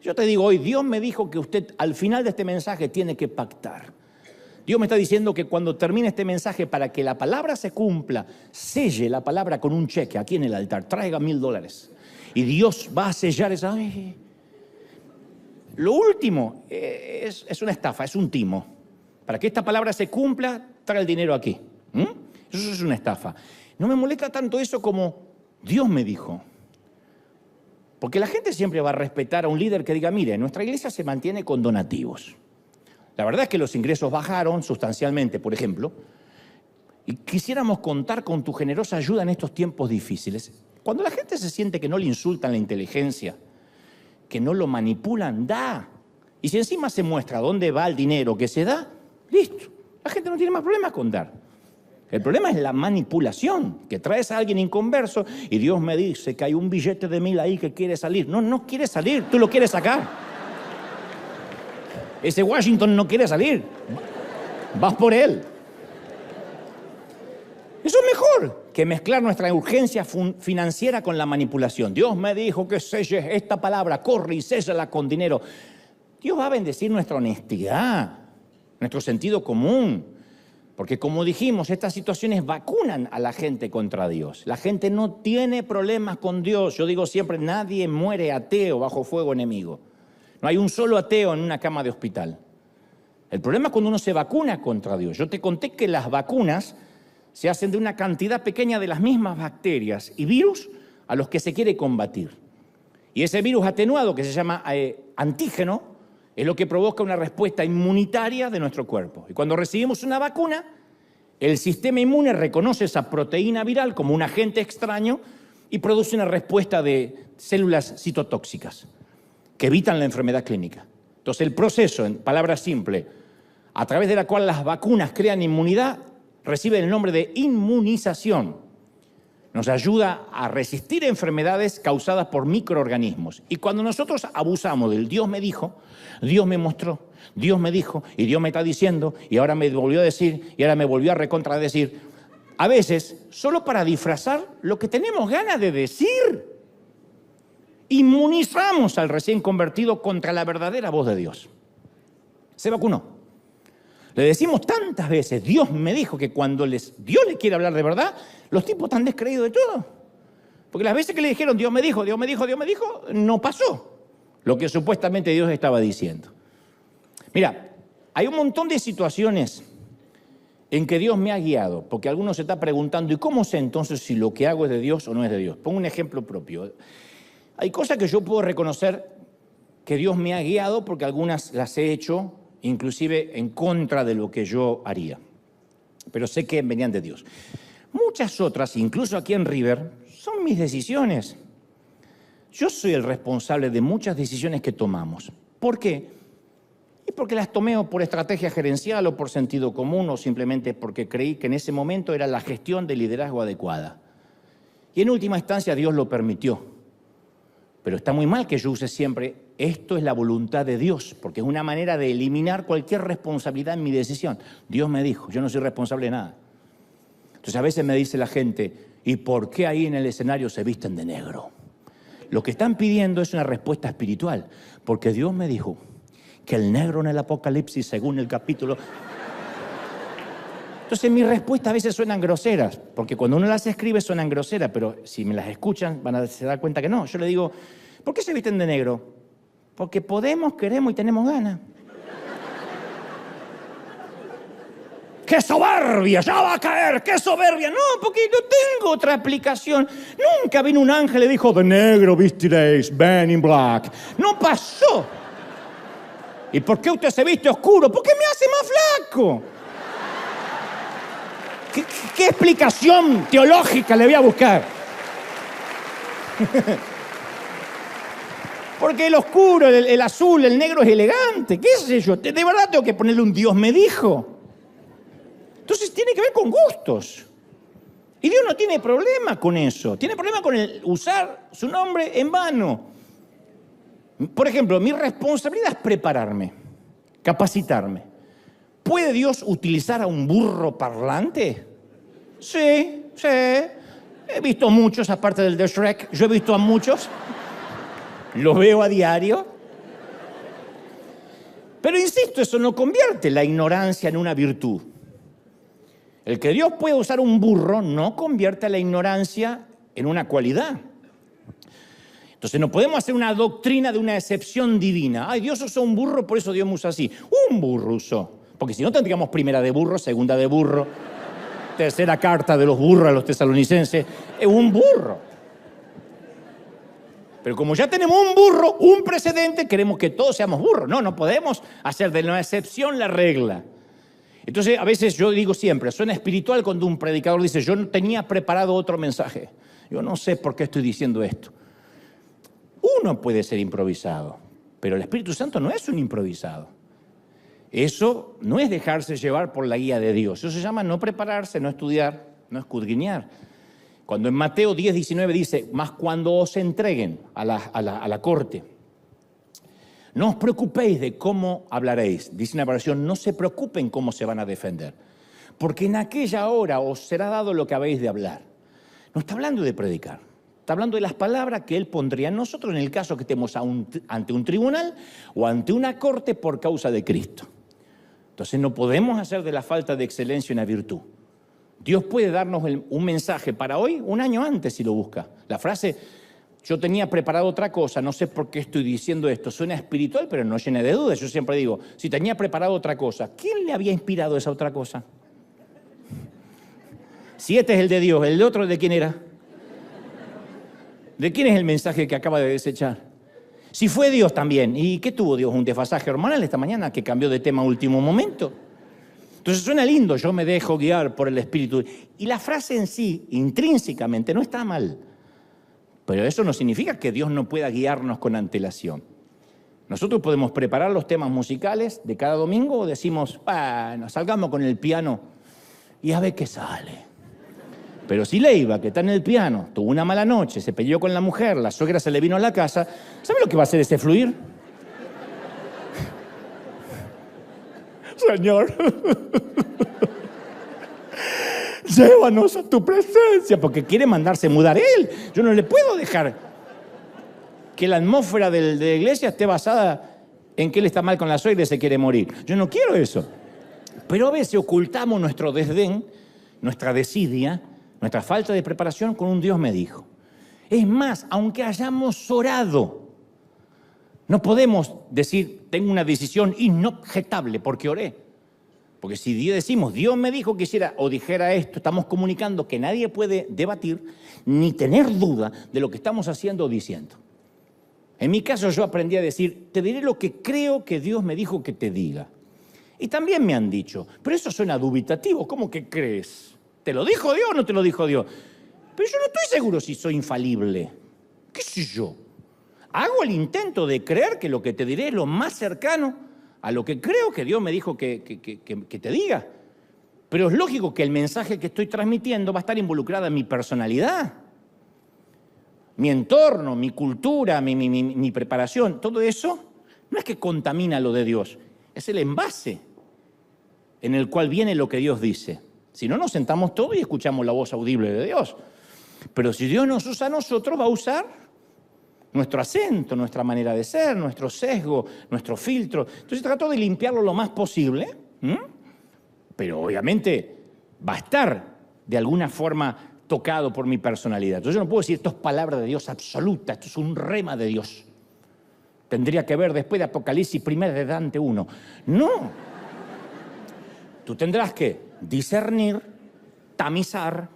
Yo te digo hoy, Dios me dijo que usted al final de este mensaje tiene que pactar. Dios me está diciendo que cuando termine este mensaje, para que la palabra se cumpla, selle la palabra con un cheque aquí en el altar, traiga $1,000. Y Dios va a sellar esa... Lo último es una estafa, es un timo. Para que esta palabra se cumpla, trae el dinero aquí. Eso es una estafa. No me molesta tanto eso como Dios me dijo. Porque la gente siempre va a respetar a un líder que diga, mire, nuestra iglesia se mantiene con donativos. La verdad es que los ingresos bajaron sustancialmente, por ejemplo, y quisiéramos contar con tu generosa ayuda en estos tiempos difíciles. Cuando la gente se siente que no le insultan la inteligencia, que no lo manipulan, da. Y si encima se muestra dónde va el dinero que se da, listo. La gente no tiene más problemas con dar. El problema es la manipulación, que traes a alguien inconverso y Dios me dice que hay un billete de 1,000 ahí que quiere salir. No, no quiere salir, tú lo quieres sacar. Ese Washington no quiere salir. Vas por él. Eso es mejor que mezclar nuestra urgencia financiera con la manipulación. Dios me dijo que selles esta palabra, corre y séllala con dinero. Dios va a bendecir nuestra honestidad, nuestro sentido común. Porque como dijimos, estas situaciones vacunan a la gente contra Dios. La gente no tiene problemas con Dios. Yo digo siempre, nadie muere ateo bajo fuego enemigo. No hay un solo ateo en una cama de hospital. El problema es cuando uno se vacuna contra Dios. Yo te conté que las vacunas se hacen de una cantidad pequeña de las mismas bacterias y virus a los que se quiere combatir. Y ese virus atenuado, que se llama antígeno, es lo que provoca una respuesta inmunitaria de nuestro cuerpo. Y cuando recibimos una vacuna, el sistema inmune reconoce esa proteína viral como un agente extraño y produce una respuesta de células citotóxicas que evitan la enfermedad clínica. Entonces, el proceso, en palabras simples, a través de la cual las vacunas crean inmunidad, recibe el nombre de inmunización. Nos ayuda a resistir enfermedades causadas por microorganismos. Y cuando nosotros abusamos del Dios me dijo, Dios me mostró, Dios me dijo, y Dios me está diciendo, y ahora me volvió a decir, y ahora me volvió a recontradecir, a veces, solo para disfrazar lo que tenemos ganas de decir, inmunizamos al recién convertido contra la verdadera voz de Dios. Se vacunó. Le decimos tantas veces, Dios me dijo, que cuando Dios le quiere hablar de verdad, los tipos están descreídos de todo. Porque las veces que le dijeron, Dios me dijo, Dios me dijo, Dios me dijo, no pasó lo que supuestamente Dios estaba diciendo. Mira, hay un montón de situaciones en que Dios me ha guiado, porque algunos se está preguntando, ¿y cómo sé entonces si lo que hago es de Dios o no es de Dios? Pongo un ejemplo propio. Hay cosas que yo puedo reconocer que Dios me ha guiado porque algunas las he hecho inclusive en contra de lo que yo haría. Pero sé que venían de Dios. Muchas otras, incluso aquí en River, son mis decisiones. Yo soy el responsable de muchas decisiones que tomamos. ¿Por qué? Y porque las tomé o por estrategia gerencial o por sentido común o simplemente porque creí que en ese momento era la gestión de liderazgo adecuada. Y en última instancia Dios lo permitió. Pero está muy mal que yo use siempre esto es la voluntad de Dios, porque es una manera de eliminar cualquier responsabilidad en mi decisión. Dios me dijo, yo no soy responsable de nada. Entonces a veces me dice la gente, ¿y por qué ahí en el escenario se visten de negro? Lo que están pidiendo es una respuesta espiritual, porque Dios me dijo que el negro en el Apocalipsis, según el capítulo... Entonces mis respuestas a veces suenan groseras, porque cuando uno las escribe suenan groseras, pero si me las escuchan van a se dar cuenta que no. Yo le digo, ¿por qué se visten de negro? Porque podemos, queremos y tenemos ganas. ¡Qué soberbia! ¡Ya va a caer! ¡Qué soberbia! No, porque no tengo otra explicación. Nunca vino un ángel y le dijo, de negro vistiréis, Ben in black. No pasó. ¿Y por qué usted se viste oscuro? Porque me hace más flaco. ¿Qué explicación teológica le voy a buscar? Porque el oscuro, el azul, el negro es elegante. ¿Qué sé yo? De verdad tengo que ponerle un Dios me dijo. Entonces tiene que que ver con gustos. Y Dios no tiene problema con eso. Tiene problema con el usar su nombre en vano. Por ejemplo, mi responsabilidad es prepararme, capacitarme. ¿Puede Dios utilizar a un burro parlante? Sí. He visto muchos, aparte del de Shrek. Yo he visto a muchos. Los veo a diario. Pero insisto, eso no convierte la ignorancia en una virtud. El que Dios pueda usar un burro no convierte la ignorancia en una cualidad. Entonces no podemos hacer una doctrina de una excepción divina. Ay, Dios usó un burro, por eso Dios me usa así. Un burro usó. Porque si no tendríamos primera de burro, segunda de burro, tercera carta de los burros a los tesalonicenses. Es un burro. Pero como ya tenemos un burro, un precedente, queremos que todos seamos burros. No podemos hacer de una excepción la regla. Entonces, a veces yo digo siempre, suena espiritual cuando un predicador dice, yo no tenía preparado otro mensaje. Yo no sé por qué estoy diciendo esto. Uno puede ser improvisado, pero el Espíritu Santo no es un improvisado. Eso no es dejarse llevar por la guía de Dios. Eso se llama no prepararse, no estudiar, no escudriñar. Cuando en Mateo 10:19 dice, mas cuando os entreguen a la corte, no os preocupéis de cómo hablaréis. Dice una versión, no se preocupen cómo se van a defender, porque en aquella hora os será dado lo que habéis de hablar. No está hablando de predicar, está hablando de las palabras que Él pondría en nosotros en el caso que estemos ante un tribunal o ante una corte por causa de Cristo. Entonces no podemos hacer de la falta de excelencia una virtud. Dios puede darnos un mensaje para hoy un año antes si lo busca. La frase, yo tenía preparado otra cosa, no sé por qué estoy diciendo esto, suena espiritual pero no llena de dudas. Yo siempre digo, si tenía preparado otra cosa, ¿quién le había inspirado esa otra cosa? Si este es el de Dios, ¿el de otro de quién era? ¿De quién es el mensaje que acaba de desechar? Si fue Dios también, ¿y qué tuvo Dios? ¿Un desfasaje hormonal esta mañana que cambió de tema a último momento? Entonces suena lindo, yo me dejo guiar por el Espíritu. Y la frase en sí, intrínsecamente, no está mal. Pero eso no significa que Dios no pueda guiarnos con antelación. Nosotros podemos preparar los temas musicales de cada domingo o decimos, bueno, salgamos con el piano y a ver qué sale. Pero si Leiva, que está en el piano, tuvo una mala noche, se peleó con la mujer, la suegra se le vino a la casa, ¿sabe lo que va a hacer ese fluir? Señor, llévanos a tu presencia, porque quiere mandarse mudar Él. Yo no le puedo dejar que la atmósfera de la iglesia esté basada en que Él está mal con la suegra y se quiere morir. Yo no quiero eso. Pero a veces ocultamos nuestro desdén, nuestra desidia, nuestra falta de preparación con un Dios me dijo. Es más, aunque hayamos orado, no podemos decir, tengo una decisión inobjetable porque oré. Porque si decimos, Dios me dijo que hiciera o dijera esto, estamos comunicando que nadie puede debatir ni tener duda de lo que estamos haciendo o diciendo. En mi caso yo aprendí a decir, te diré lo que creo que Dios me dijo que te diga. Y también me han dicho, pero eso suena dubitativo, ¿cómo que crees? ¿Te lo dijo Dios o no te lo dijo Dios? Pero yo no estoy seguro si soy infalible. ¿Qué sé yo? Hago el intento de creer que lo que te diré es lo más cercano a lo que creo que Dios me dijo que te diga. Pero es lógico que el mensaje que estoy transmitiendo va a estar involucrada en mi personalidad, mi entorno, mi cultura, mi preparación. Todo eso no es que contamina lo de Dios, es el envase en el cual viene lo que Dios dice. Si no, nos sentamos todos y escuchamos la voz audible de Dios. Pero si Dios nos usa a nosotros, va a usar nuestro acento, nuestra manera de ser, nuestro sesgo, nuestro filtro. Entonces trato de limpiarlo lo más posible, pero obviamente va a estar de alguna forma tocado por mi personalidad. Entonces yo no puedo decir esto es palabra de Dios absoluta, esto es un rema de Dios. Tendría que ver después de Apocalipsis 1 de Dante 1. No. Tú tendrás que discernir, tamizar,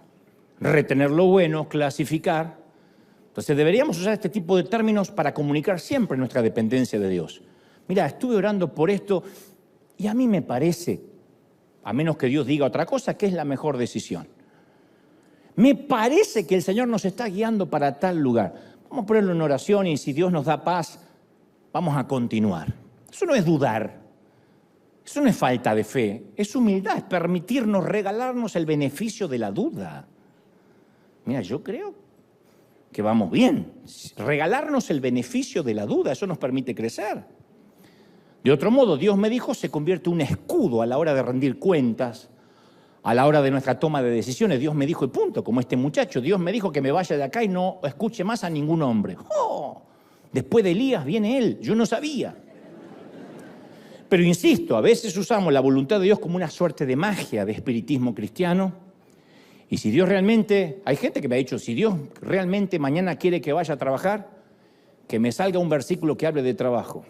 retener lo bueno, clasificar. Entonces deberíamos usar este tipo de términos para comunicar siempre nuestra dependencia de Dios. Mira, estuve orando por esto y a mí me parece, a menos que Dios diga otra cosa, que es la mejor decisión. Me parece que el Señor nos está guiando para tal lugar. Vamos a ponerlo en oración y si Dios nos da paz, vamos a continuar. Eso no es dudar. Eso no es falta de fe, es humildad, es permitirnos regalarnos el beneficio de la duda. Mira, yo creo que vamos bien. Regalarnos el beneficio de la duda, eso nos permite crecer. De otro modo, Dios me dijo, se convierte en un escudo a la hora de rendir cuentas, a la hora de nuestra toma de decisiones. Dios me dijo, y punto, como este muchacho, Dios me dijo que me vaya de acá y no escuche más a ningún hombre. ¡Oh! Después de Elías viene él, yo no sabía. Pero insisto, a veces usamos la voluntad de Dios como una suerte de magia, de espiritismo cristiano. Y si Dios realmente, hay gente que me ha dicho, si Dios realmente mañana quiere que vaya a trabajar, que me salga un versículo que hable de trabajo.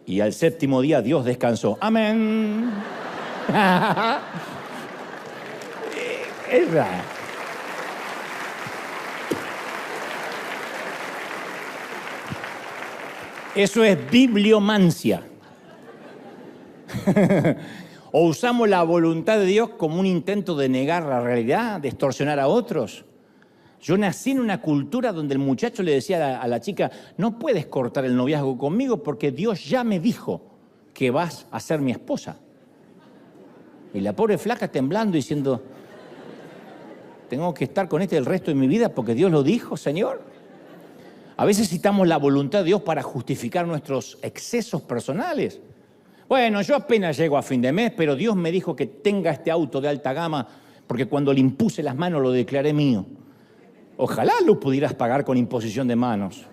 Y al séptimo día Dios descansó. Amén. Es raro. Eso es bibliomancia. O usamos la voluntad de Dios como un intento de negar la realidad, de extorsionar a otros. Yo nací en una cultura donde el muchacho le decía a la chica, no puedes cortar el noviazgo conmigo porque Dios ya me dijo que vas a ser mi esposa. Y la pobre flaca temblando diciendo, tengo que estar con este el resto de mi vida porque Dios lo dijo, Señor. A veces citamos la voluntad de Dios para justificar nuestros excesos personales. Bueno, yo apenas llego a fin de mes, pero Dios me dijo que tenga este auto de alta gama porque cuando le impuse las manos lo declaré mío. Ojalá lo pudieras pagar con imposición de manos.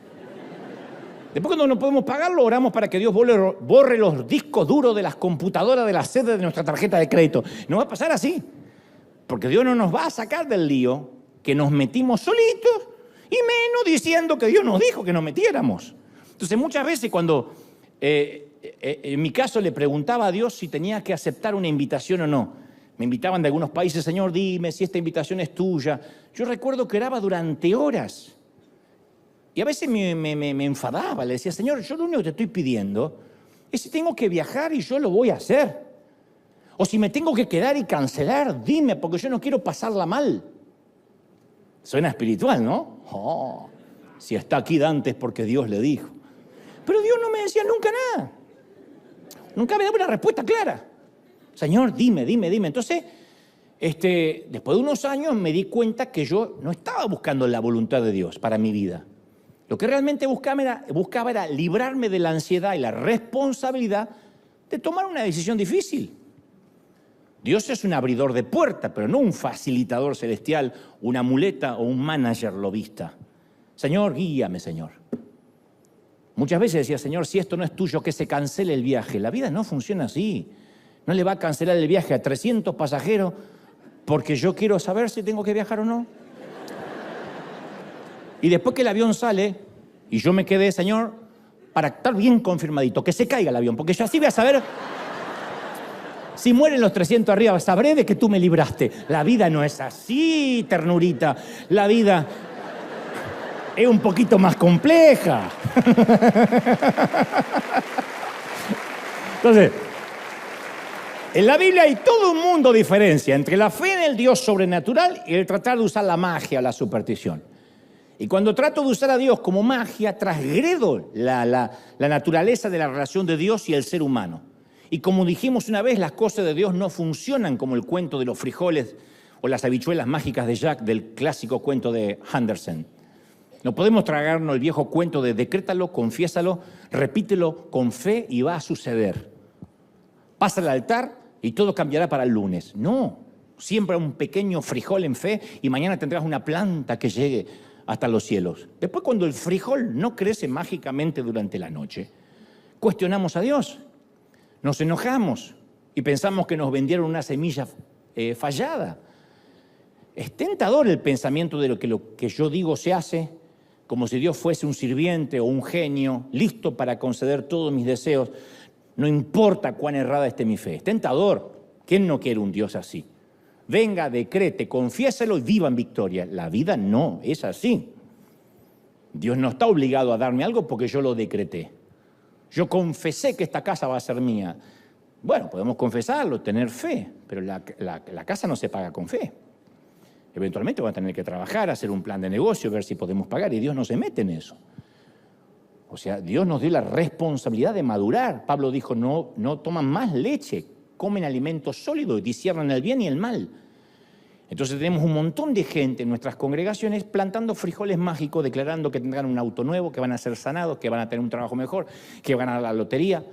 Después cuando no podemos pagarlo, oramos para que Dios borre los discos duros de las computadoras de la sede de nuestra tarjeta de crédito. No va a pasar así, porque Dios no nos va a sacar del lío que nos metimos solitos y menos diciendo que Dios nos dijo que nos metiéramos. Entonces muchas veces cuando en mi caso le preguntaba a Dios si tenía que aceptar una invitación o no. Me invitaban de algunos países, Señor, dime si esta invitación es tuya. Yo recuerdo que oraba durante horas. Y a veces me enfadaba, le decía, Señor, yo lo único que te estoy pidiendo es si tengo que viajar y yo lo voy a hacer. O si me tengo que quedar y cancelar, dime, porque yo no quiero pasarla mal. Suena espiritual, ¿no? Oh, si está aquí Dante es porque Dios le dijo. Pero Dios no me decía nunca nada. Nunca me daba una respuesta clara. Señor, dime. Entonces, después de unos años me di cuenta que yo no estaba buscando la voluntad de Dios para mi vida. Lo que realmente buscaba era librarme de la ansiedad y la responsabilidad de tomar una decisión difícil. Dios es un abridor de puertas, pero no un facilitador celestial, una muleta o un manager lobista. Señor, guíame, Señor. Muchas veces decía, Señor, si esto no es tuyo, que se cancele el viaje. La vida no funciona así. No le va a cancelar el viaje a 300 pasajeros porque yo quiero saber si tengo que viajar o no. Y después que el avión sale y yo me quedé, Señor, para estar bien confirmadito, que se caiga el avión, porque yo así voy a saber si mueren los 300 arriba, sabré de que tú me libraste. La vida no es así, ternurita. La vida es un poquito más compleja. Entonces, en la Biblia hay todo un mundo de diferencia entre la fe en el Dios sobrenatural y el tratar de usar la magia o la superstición. Y cuando trato de usar a Dios como magia, transgredo la naturaleza de la relación de Dios y el ser humano. Y como dijimos una vez, las cosas de Dios no funcionan como el cuento de los frijoles o las habichuelas mágicas de Jack del clásico cuento de Andersen. No podemos tragarnos el viejo cuento de decrétalo, confiésalo, repítelo con fe y va a suceder. Pasa al altar y todo cambiará para el lunes. No, siembra un pequeño frijol en fe y mañana tendrás una planta que llegue hasta los cielos. Después, cuando el frijol no crece mágicamente durante la noche, cuestionamos a Dios, nos enojamos y pensamos que nos vendieron una semilla fallada. Es tentador el pensamiento de lo que yo digo se hace, como si Dios fuese un sirviente o un genio listo para conceder todos mis deseos. No importa cuán errada esté mi fe. Es tentador. ¿Quién no quiere un Dios así? Venga, decrete, confiéselo y viva en victoria. La vida no es así. Dios no está obligado a darme algo porque yo lo decreté. Yo confesé que esta casa va a ser mía. Bueno, podemos confesarlo, tener fe, pero la casa no se paga con fe. Eventualmente van a tener que trabajar, hacer un plan de negocio, ver si podemos pagar, y Dios no se mete en eso. O sea, Dios nos dio la responsabilidad de madurar. Pablo dijo, no toman más leche, comen alimento sólido y disciernen el bien y el mal. Entonces tenemos un montón de gente en nuestras congregaciones plantando frijoles mágicos, declarando que tendrán un auto nuevo, que van a ser sanados, que van a tener un trabajo mejor, que van a ganar la lotería,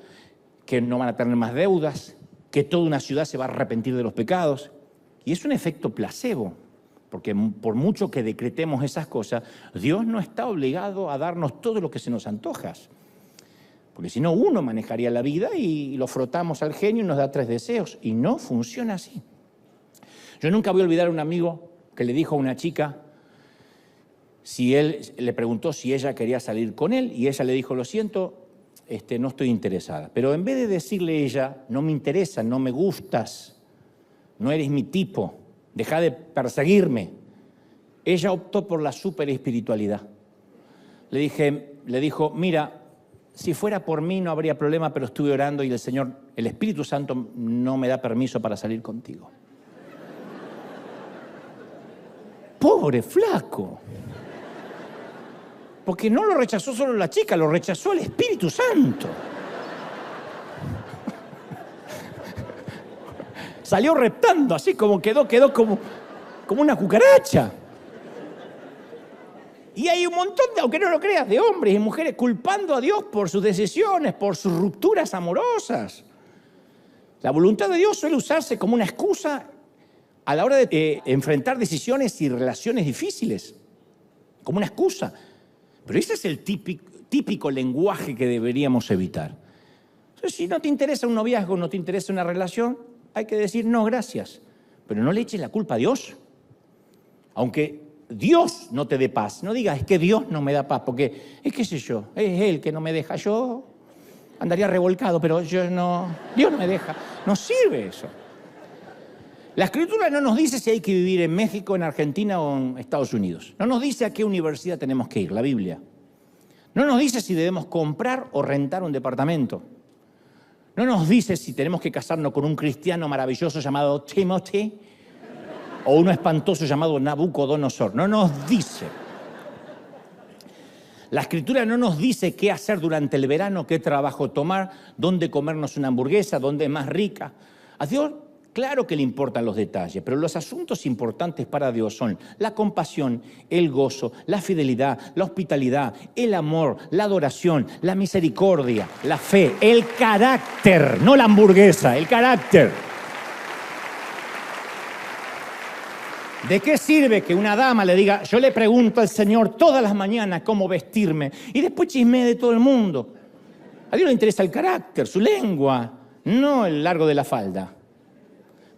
que no van a tener más deudas, que toda una ciudad se va a arrepentir de los pecados. Y es un efecto placebo, porque por mucho que decretemos esas cosas, Dios no está obligado a darnos todo lo que se nos antoja. Porque si no, uno manejaría la vida y lo frotamos al genio y nos da 3 deseos. Y no funciona así. Yo nunca voy a olvidar a un amigo que le dijo a una chica, le preguntó si ella quería salir con él, y ella le dijo, lo siento, no estoy interesada. Pero en vez de decirle ella, no me interesa, no me gustas, no eres mi tipo, deja de perseguirme, ella optó por la superespiritualidad. Le dijo, mira, si fuera por mí no habría problema, pero estuve orando y el Espíritu Santo no me da permiso para salir contigo. Pobre flaco. Porque no lo rechazó solo la chica, lo rechazó el Espíritu Santo. Salió reptando, así como quedó como una cucaracha. Y hay un montón de, aunque no lo creas, de hombres y mujeres culpando a Dios por sus decisiones, por sus rupturas amorosas. La voluntad de Dios suele usarse como una excusa a la hora de enfrentar decisiones y relaciones difíciles, como una excusa. Pero ese es el típico lenguaje que deberíamos evitar. Entonces, si no te interesa un noviazgo, no te interesa una relación, hay que decir no, gracias. Pero no le eches la culpa a Dios. Aunque Dios no te dé paz, no digas, es que Dios no me da paz, porque es qué sé yo, es Él que no me deja. Yo andaría revolcado, pero Dios no me deja. No sirve eso. La Escritura no nos dice si hay que vivir en México, en Argentina o en Estados Unidos. No nos dice a qué universidad tenemos que ir, la Biblia. No nos dice si debemos comprar o rentar un departamento. No nos dice si tenemos que casarnos con un cristiano maravilloso llamado Timothy o uno espantoso llamado Nabucodonosor. No nos dice. La Escritura no nos dice qué hacer durante el verano, qué trabajo tomar, dónde comernos una hamburguesa, dónde es más rica. A Dios, claro que le importan los detalles, pero los asuntos importantes para Dios son la compasión, el gozo, la fidelidad, la hospitalidad, el amor, la adoración, la misericordia, la fe, el carácter, no la hamburguesa, el carácter. ¿De qué sirve que una dama le diga, yo le pregunto al Señor todas las mañanas cómo vestirme y después chismee de todo el mundo? A Dios le interesa el carácter, su lengua, no el largo de la falda.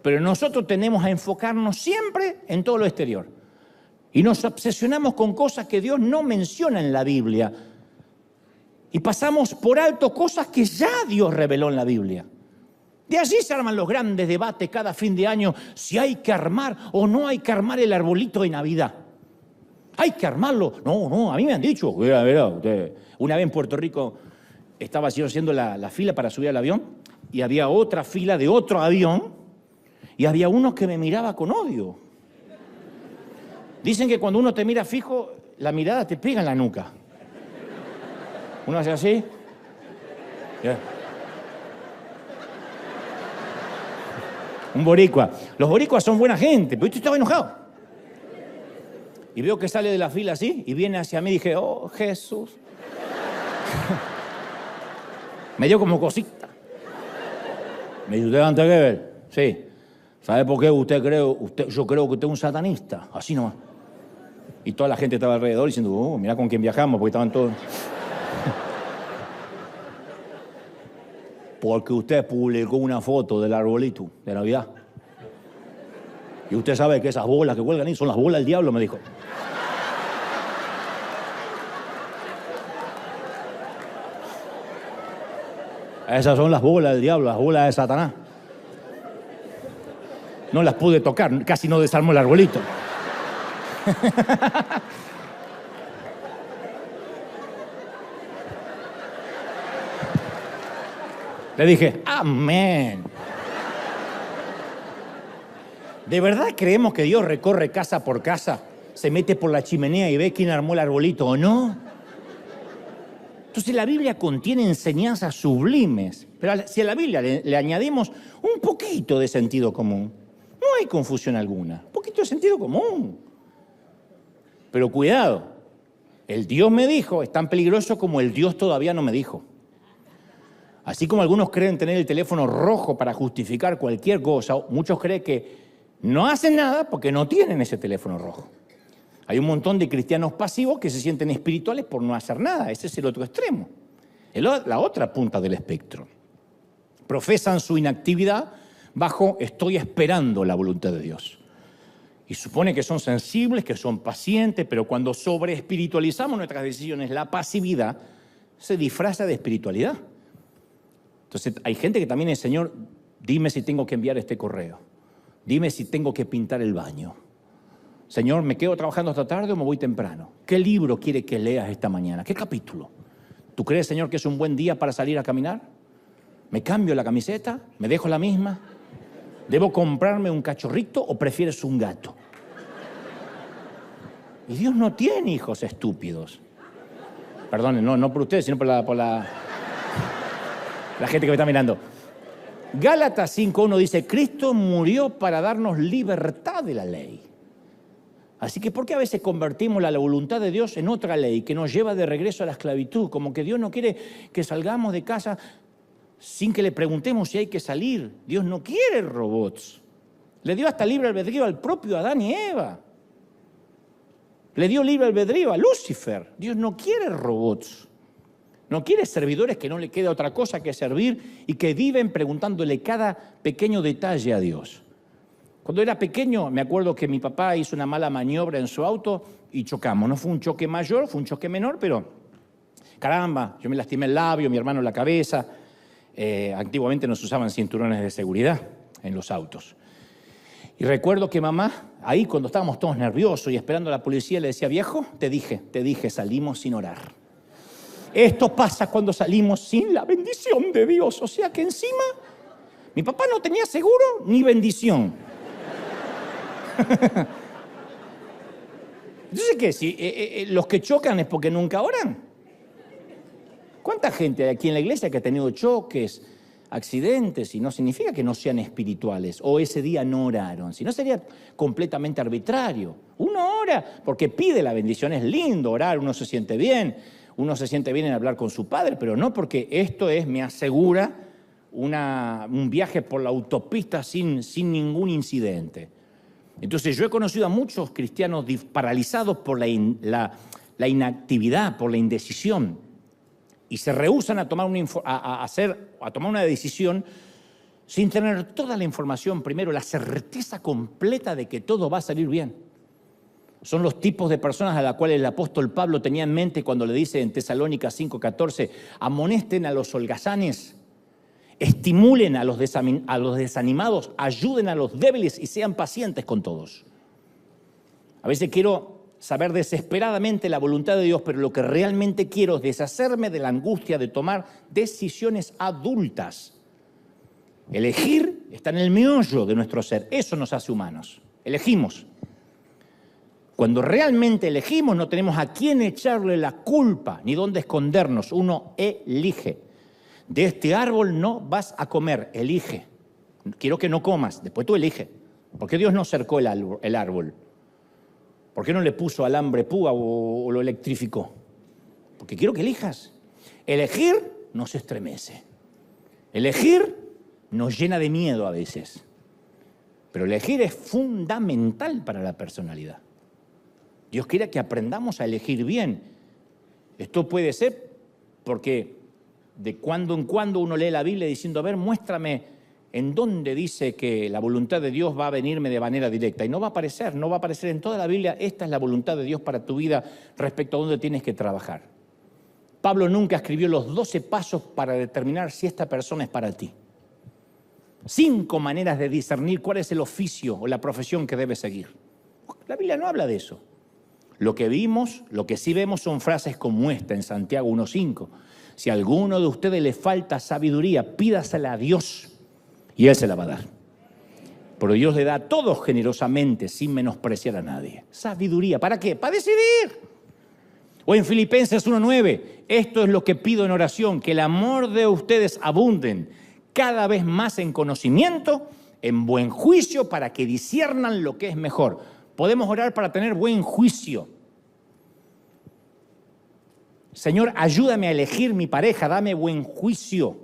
Pero nosotros tendemos a enfocarnos siempre en todo lo exterior. Y nos obsesionamos con cosas que Dios no menciona en la Biblia. Y pasamos por alto cosas que ya Dios reveló en la Biblia. De allí se arman los grandes debates cada fin de año si hay que armar o no hay que armar el arbolito de Navidad. ¿Hay que armarlo? No, a mí me han dicho. Una vez en Puerto Rico estaba yo haciendo la fila para subir al avión y había otra fila de otro avión. Y había uno que me miraba con odio. Dicen que cuando uno te mira fijo, la mirada te pega en la nuca. Uno hace así. Yeah. Un boricua. Los boricuas son buena gente, pero este estaba enojado. Y veo que sale de la fila así y viene hacia mí y dije, oh, Jesús. Me dio como cosita. Me dice, ¿usted antes que ver? Sí. ¿Sabe por qué yo creo que usted es un satanista? Así nomás. Y toda la gente estaba alrededor diciendo, oh, mira con quién viajamos, porque estaban todos. Porque usted publicó una foto del arbolito de Navidad. Y usted sabe que esas bolas que cuelgan ahí son las bolas del diablo, me dijo. Esas son las bolas del diablo, las bolas de Satanás. No las pude tocar, casi no desarmó el arbolito. Le dije, amén. ¿De verdad creemos que Dios recorre casa por casa, se mete por la chimenea y ve quién armó el arbolito o no? Entonces la Biblia contiene enseñanzas sublimes, pero si a la Biblia le añadimos un poquito de sentido común, no hay confusión alguna, un poquito de sentido común. Pero cuidado, el Dios me dijo es tan peligroso como el Dios todavía no me dijo. Así como algunos creen tener el teléfono rojo para justificar cualquier cosa, muchos creen que no hacen nada porque no tienen ese teléfono rojo. Hay un montón de cristianos pasivos que se sienten espirituales por no hacer nada. Ese es el otro extremo. La otra punta del espectro. Profesan su inactividad bajo estoy esperando la voluntad de Dios. Y supone que son sensibles, que son pacientes, pero cuando sobreespiritualizamos nuestras decisiones, la pasividad se disfraza de espiritualidad. Entonces hay gente que también es, Señor, dime si tengo que enviar este correo. Dime si tengo que pintar el baño. Señor, ¿me quedo trabajando hasta tarde o me voy temprano? ¿Qué libro quiere que leas esta mañana? ¿Qué capítulo? ¿Tú crees, Señor, que es un buen día para salir a caminar? ¿Me cambio la camiseta? ¿Me dejo la misma? ¿Debo comprarme un cachorrito o prefieres un gato? Y Dios no tiene hijos estúpidos. Perdón, no por ustedes, sino por la gente que me está mirando. Gálatas 5:1 dice, Cristo murió para darnos libertad de la ley. Así que ¿por qué a veces convertimos la voluntad de Dios en otra ley que nos lleva de regreso a la esclavitud? Como que Dios no quiere que salgamos de casa sin que le preguntemos si hay que salir. Dios no quiere robots. Le dio hasta libre albedrío al propio Adán y Eva. Le dio libre albedrío a Lucifer. Dios no quiere robots. No quiere servidores que no le quede otra cosa que servir y que viven preguntándole cada pequeño detalle a Dios. Cuando era pequeño, me acuerdo que mi papá hizo una mala maniobra en su auto y chocamos. No fue un choque mayor, fue un choque menor, pero caramba, yo me lastimé el labio, mi hermano la cabeza. Antiguamente no se usaban cinturones de seguridad en los autos. Y recuerdo que mamá, ahí cuando estábamos todos nerviosos y esperando a la policía, le decía, viejo, te dije, salimos sin orar. Esto pasa cuando salimos sin la bendición de Dios. O sea que encima, mi papá no tenía seguro ni bendición. Entonces, ¿qué? Si los que chocan es porque nunca oran. ¿Cuánta gente hay aquí en la iglesia que ha tenido choques, accidentes? Y no significa que no sean espirituales o ese día no oraron, sino sería completamente arbitrario. Uno ora porque pide la bendición, es lindo orar, uno se siente bien en hablar con su padre, pero no porque esto me asegura un viaje por la autopista sin ningún incidente. Entonces yo he conocido a muchos cristianos paralizados por la inactividad, por la indecisión, y se rehúsan a tomar una decisión sin tener toda la información primero, la certeza completa de que todo va a salir bien. Son los tipos de personas a las cuales el apóstol Pablo tenía en mente cuando le dice en Tesalónicas 5:14, amonesten a los holgazanes, estimulen a los desanimados, ayuden a los débiles y sean pacientes con todos. A veces quiero saber desesperadamente la voluntad de Dios, pero lo que realmente quiero es deshacerme de la angustia de tomar decisiones adultas. Elegir está en el meollo de nuestro ser. Eso nos hace humanos. Elegimos. Cuando realmente elegimos, no tenemos a quién echarle la culpa ni dónde escondernos. Uno elige. De este árbol no vas a comer, elige. Quiero que no comas, después tú elige. ¿Por qué Dios no cercó el árbol? ¿Por qué no le puso alambre púa o lo electrificó? Porque quiero que elijas. Elegir nos estremece. Elegir nos llena de miedo a veces. Pero elegir es fundamental para la personalidad. Dios quiere que aprendamos a elegir bien. Esto puede ser porque de cuando en cuando uno lee la Biblia diciendo, a ver, muéstrame en dónde dice que la voluntad de Dios va a venirme de manera directa. Y no va a aparecer en toda la Biblia, esta es la voluntad de Dios para tu vida respecto a dónde tienes que trabajar. Pablo nunca escribió los 12 pasos para determinar si esta persona es para ti. 5 maneras de discernir cuál es el oficio o la profesión que debes seguir. La Biblia no habla de eso. Lo que sí vemos son frases como esta en Santiago 1:5. Si a alguno de ustedes le falta sabiduría, pídasela a Dios y Él se la va a dar. Pero Dios le da a todos generosamente sin menospreciar a nadie. Sabiduría, ¿para qué? Para decidir. O en Filipenses 1:9, esto es lo que pido en oración, que el amor de ustedes abunden cada vez más en conocimiento, en buen juicio, para que disciernan lo que es mejor. Podemos orar para tener buen juicio. Señor, ayúdame a elegir mi pareja, dame buen juicio,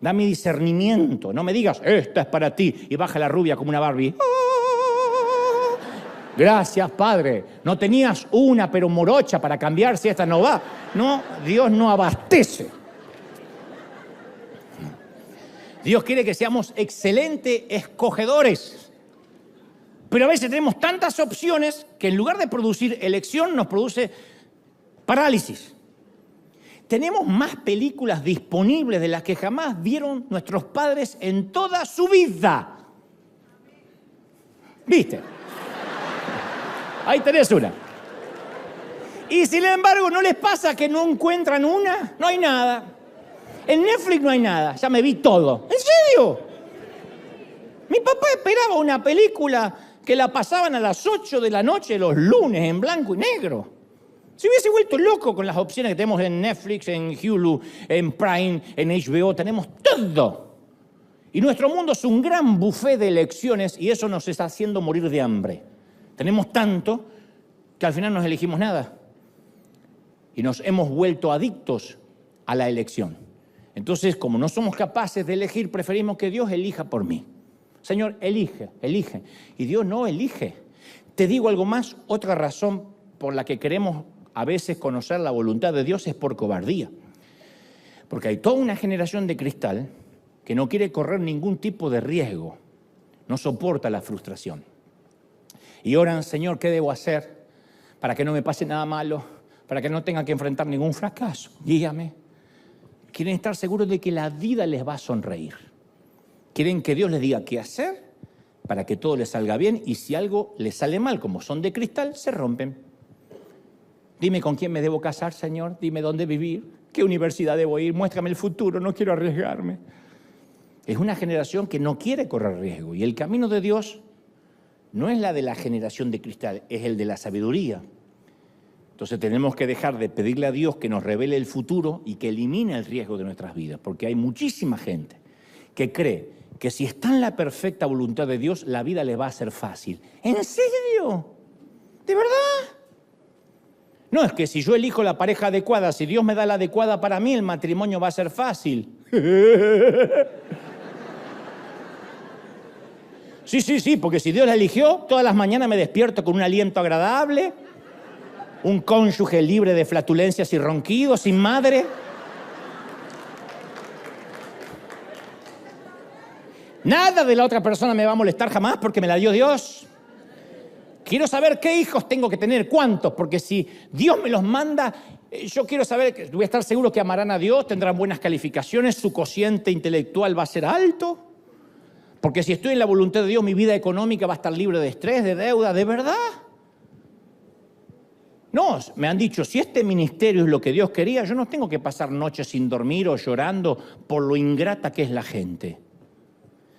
dame discernimiento. No me digas, esta es para ti, y baja la rubia como una Barbie. Gracias, Padre. No tenías una, pero morocha para cambiar si esta no va. No, Dios no abastece. Dios quiere que seamos excelentes escogedores. Pero a veces tenemos tantas opciones que en lugar de producir elección nos produce parálisis. Tenemos más películas disponibles de las que jamás vieron nuestros padres en toda su vida. ¿Viste? Ahí tenés una. Y sin embargo, ¿no les pasa que no encuentran una? No hay nada. En Netflix no hay nada. Ya me vi todo. ¿En serio? Mi papá esperaba una película que la pasaban a las 8 de la noche los lunes en blanco y negro. Se hubiese vuelto loco con las opciones que tenemos en Netflix, en Hulu, en Prime, en HBO. Tenemos todo. Y nuestro mundo es un gran buffet de elecciones y eso nos está haciendo morir de hambre. Tenemos tanto que al final no elegimos nada. Y nos hemos vuelto adictos a la elección. Entonces, como no somos capaces de elegir, preferimos que Dios elija por mí. Señor, elige, elige. Y Dios no elige. Te digo algo más, otra razón por la que queremos a veces conocer la voluntad de Dios es por cobardía. Porque hay toda una generación de cristal que no quiere correr ningún tipo de riesgo, no soporta la frustración. Y oran, Señor, ¿qué debo hacer para que no me pase nada malo, para que no tenga que enfrentar ningún fracaso? Guíame. Quieren estar seguros de que la vida les va a sonreír. Quieren que Dios les diga qué hacer para que todo les salga bien y si algo les sale mal, como son de cristal, se rompen. Dime con quién me debo casar, Señor. Dime dónde vivir, qué universidad debo ir. Muéstrame el futuro, no quiero arriesgarme. Es una generación que no quiere correr riesgo y el camino de Dios no es la de la generación de cristal, es el de la sabiduría. Entonces tenemos que dejar de pedirle a Dios que nos revele el futuro y que elimine el riesgo de nuestras vidas, porque hay muchísima gente que cree que si está en la perfecta voluntad de Dios, la vida le va a ser fácil. ¿En serio? ¿De verdad? No, es que si yo elijo la pareja adecuada, si Dios me da la adecuada para mí, el matrimonio va a ser fácil. Sí, porque si Dios la eligió, todas las mañanas me despierto con un aliento agradable, un cónyuge libre de flatulencias y ronquidos, sin madre. Nada de la otra persona me va a molestar jamás porque me la dio Dios. Quiero saber qué hijos tengo que tener, cuántos, porque si Dios me los manda, yo quiero saber, voy a estar seguro que amarán a Dios, tendrán buenas calificaciones, su cociente intelectual va a ser alto. Porque si estoy en la voluntad de Dios, mi vida económica va a estar libre de estrés, de deuda, ¿de verdad? No, me han dicho, si este ministerio es lo que Dios quería, yo no tengo que pasar noches sin dormir o llorando por lo ingrata que es la gente.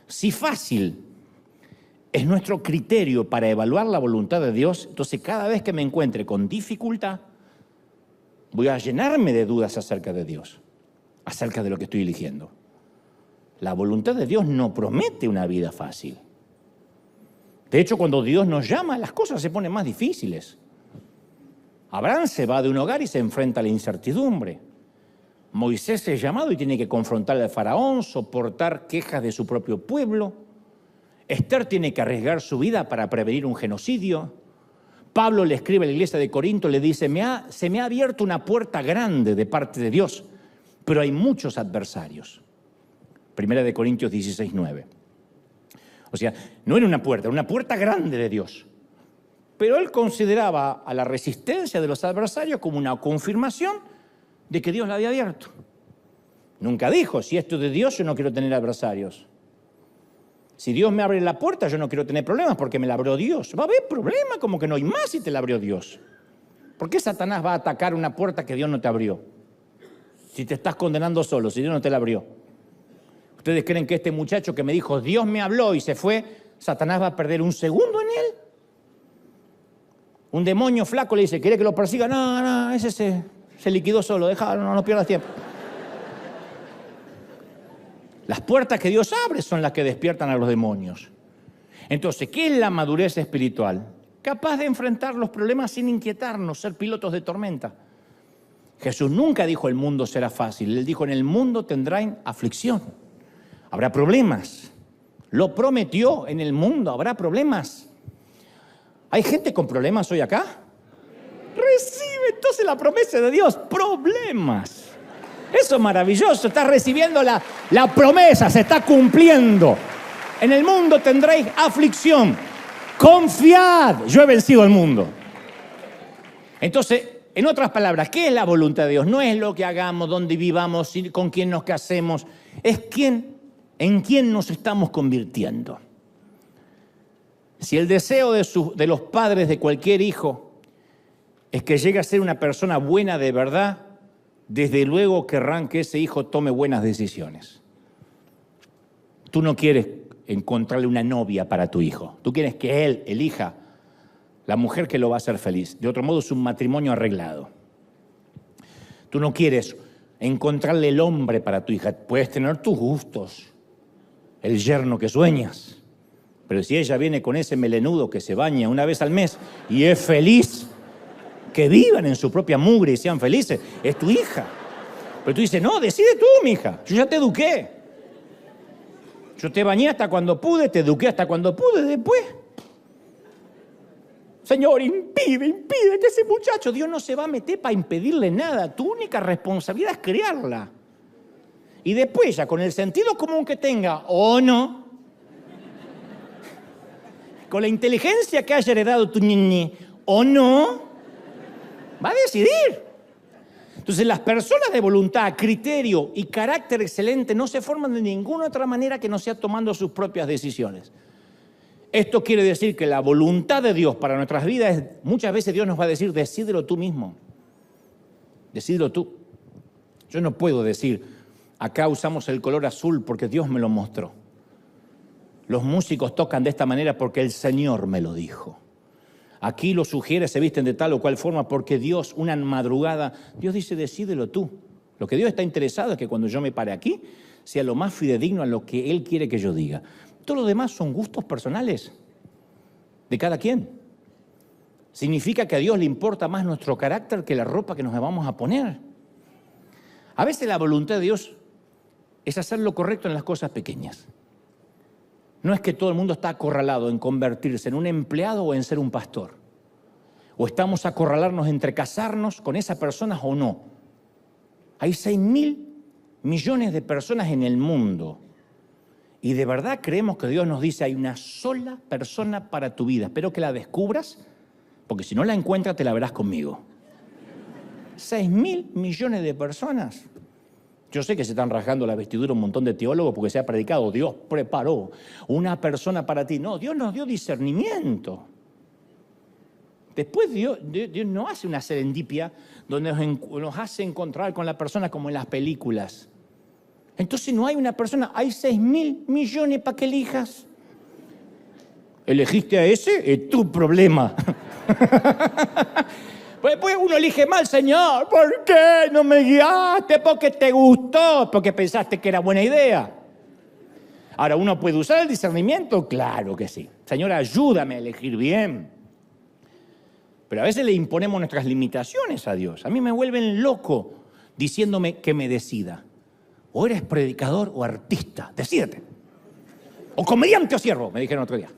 Si fácil es nuestro criterio para evaluar la voluntad de Dios, entonces cada vez que me encuentre con dificultad, voy a llenarme de dudas acerca de Dios, acerca de lo que estoy eligiendo. La voluntad de Dios no promete una vida fácil. De hecho, cuando Dios nos llama, las cosas se ponen más difíciles. Abraham se va de un hogar y se enfrenta a la incertidumbre. Moisés es llamado y tiene que confrontar al faraón, soportar quejas de su propio pueblo. Esther tiene que arriesgar su vida para prevenir un genocidio. Pablo le escribe a la iglesia de Corinto, le dice, se me ha abierto una puerta grande de parte de Dios, pero hay muchos adversarios. Primera de Corintios 16:9. O sea, no era una puerta grande de Dios. Pero él consideraba a la resistencia de los adversarios como una confirmación de que Dios la había abierto. Nunca dijo, si esto es de Dios, yo no quiero tener adversarios. Si Dios me abre la puerta, yo no quiero tener problemas porque me la abrió Dios. Va a haber problemas como que no hay más si te la abrió Dios. ¿Por qué Satanás va a atacar una puerta que Dios no te abrió? Si te estás condenando solo, si Dios no te la abrió. ¿Ustedes creen que este muchacho que me dijo, Dios me habló y se fue, Satanás va a perder un segundo en él? Un demonio flaco le dice, ¿quiere que lo persiga? No, no, ese se liquidó solo, déjalo, no pierdas tiempo. Las puertas que Dios abre son las que despiertan a los demonios. Entonces, ¿qué es la madurez espiritual? Capaz de enfrentar los problemas sin inquietarnos, ser pilotos de tormenta. Jesús nunca dijo el mundo será fácil. Él dijo en el mundo tendrán aflicción. Habrá problemas. Lo prometió, en el mundo habrá problemas. ¿Hay gente con problemas hoy acá? Recibe entonces la promesa de Dios, problemas. Eso es maravilloso, estás recibiendo la promesa, se está cumpliendo. En el mundo tendréis aflicción. Confiad, yo he vencido al mundo. Entonces, en otras palabras, ¿qué es la voluntad de Dios? No es lo que hagamos, dónde vivamos, con quién nos casemos. Es en quién nos estamos convirtiendo. Si el deseo de los padres de cualquier hijo es que llegue a ser una persona buena de verdad, desde luego querrán que ese hijo tome buenas decisiones. Tú no quieres encontrarle una novia para tu hijo. Tú quieres que él elija la mujer que lo va a hacer feliz. De otro modo, es un matrimonio arreglado. Tú no quieres encontrarle el hombre para tu hija. Puedes tener tus gustos, el yerno que sueñas. Pero si ella viene con ese melenudo que se baña una vez al mes y es feliz, que vivan en su propia mugre y sean felices, es tu hija. Pero tú dices, no, decide tú, mija. Yo ya te eduqué. Yo te bañé hasta cuando pude, te eduqué hasta cuando pude, después. Señor, impide que ese muchacho, Dios no se va a meter para impedirle nada. Tu única responsabilidad es criarla. Y después ya con el sentido común que tenga, o no, con la inteligencia que haya heredado tu niñe, o no, va a decidir. Entonces las personas de voluntad, criterio y carácter excelente no se forman de ninguna otra manera que no sea tomando sus propias decisiones. Esto quiere decir que la voluntad de Dios para nuestras vidas, muchas veces Dios nos va a decir, decídelo tú mismo. Decídelo tú. Yo no puedo decir, acá usamos el color azul porque Dios me lo mostró. Los músicos tocan de esta manera porque el Señor me lo dijo. Aquí los sugieres se visten de tal o cual forma porque Dios, una madrugada, Dios dice, decídelo tú. Lo que Dios está interesado es que cuando yo me pare aquí, sea lo más fidedigno a lo que Él quiere que yo diga. Todo lo demás son gustos personales de cada quien. Significa que a Dios le importa más nuestro carácter que la ropa que nos vamos a poner. A veces la voluntad de Dios es hacer lo correcto en las cosas pequeñas. No es que todo el mundo está acorralado en convertirse en un empleado o en ser un pastor. O estamos a acorralarnos entre casarnos con esa persona o no. Hay 6.000 millones de personas en el mundo. Y de verdad creemos que Dios nos dice, hay una sola persona para tu vida. Espero que la descubras, porque si no la encuentras te la verás conmigo. 6.000 millones de personas. Yo sé que se están rasgando la vestidura un montón de teólogos porque se ha predicado, Dios preparó una persona para ti. No, Dios nos dio discernimiento. Después Dios no hace una serendipia donde nos hace encontrar con la persona como en las películas. Entonces no hay una persona, hay 6.000 millones para que elijas. ¿Elegiste a ese? Es tu problema. Pues uno elige mal, Señor. ¿Por qué no me guiaste? Porque te gustó, porque pensaste que era buena idea. Ahora, ¿uno puede usar el discernimiento? Claro que sí. Señor, ayúdame a elegir bien. Pero a veces le imponemos nuestras limitaciones a Dios. A mí me vuelven loco diciéndome que me decida. O eres predicador o artista, decídete. O comediante o siervo, me dijeron otro día.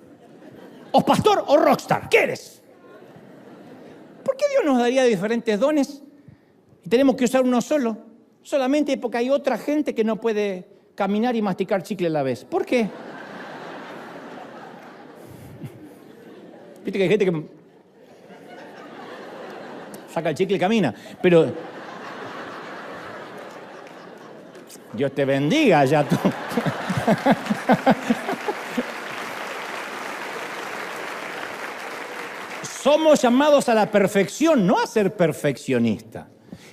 O pastor o rockstar, ¿qué eres? ¿Por qué Dios nos daría diferentes dones y tenemos que usar uno solo? Solamente porque hay otra gente que no puede caminar y masticar chicle a la vez. ¿Por qué? Viste que hay gente que saca el chicle y camina, pero Dios te bendiga ya tú. Somos llamados a la perfección, no a ser perfeccionista.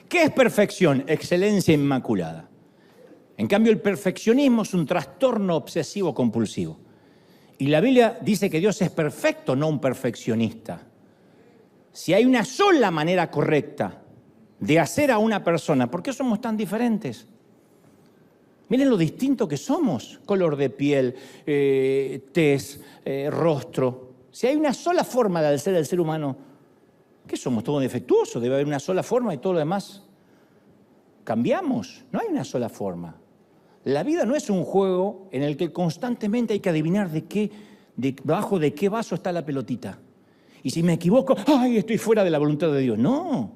¿Qué es perfección? Excelencia inmaculada. En cambio, el perfeccionismo es un trastorno obsesivo compulsivo. Y la Biblia dice que Dios es perfecto, no un perfeccionista. Si hay una sola manera correcta de hacer a una persona. ¿Por qué somos tan diferentes? Miren lo distinto que somos. Color de piel, tez, rostro. Si hay una sola forma de ser el ser humano, ¿qué somos? ¿Todos defectuosos? Debe haber una sola forma y todo lo demás cambiamos. No hay una sola forma. La vida no es un juego en el que constantemente hay que adivinar debajo de qué vaso está la pelotita. Y si me equivoco, ¡ay, estoy fuera de la voluntad de Dios! No.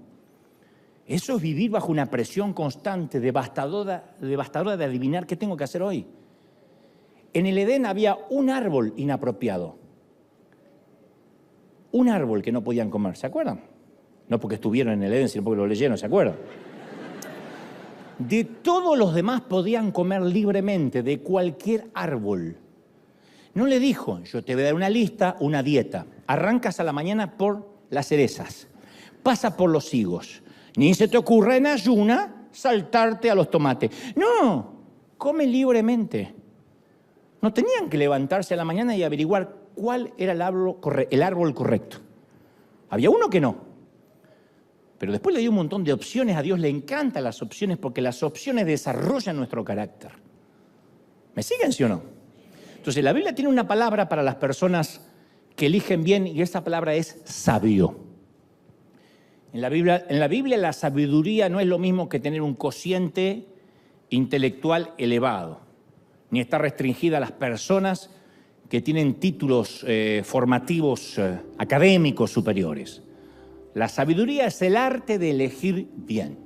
Eso es vivir bajo una presión constante, devastadora de adivinar qué tengo que hacer hoy. En el Edén había un árbol inapropiado. Un árbol que no podían comer, ¿se acuerdan? No porque estuvieron en el Edén, sino porque lo leyeron, ¿se acuerdan? De todos los demás podían comer libremente, de cualquier árbol. No le dijo, yo te voy a dar una lista, una dieta. Arrancas a la mañana por las cerezas, pasa por los higos. Ni se te ocurra en ayuna saltarte a los tomates. No, come libremente. No tenían que levantarse a la mañana y averiguar cuál era el árbol correcto. Había uno que no. Pero después le dio un montón de opciones. A Dios le encantan las opciones porque las opciones desarrollan nuestro carácter. ¿Me siguen, sí o no? Entonces, la Biblia tiene una palabra para las personas que eligen bien y esa palabra es sabio. En la Biblia la sabiduría no es lo mismo que tener un cociente intelectual elevado, ni está restringida a las personas que tienen títulos formativos académicos superiores. La sabiduría es el arte de elegir bien.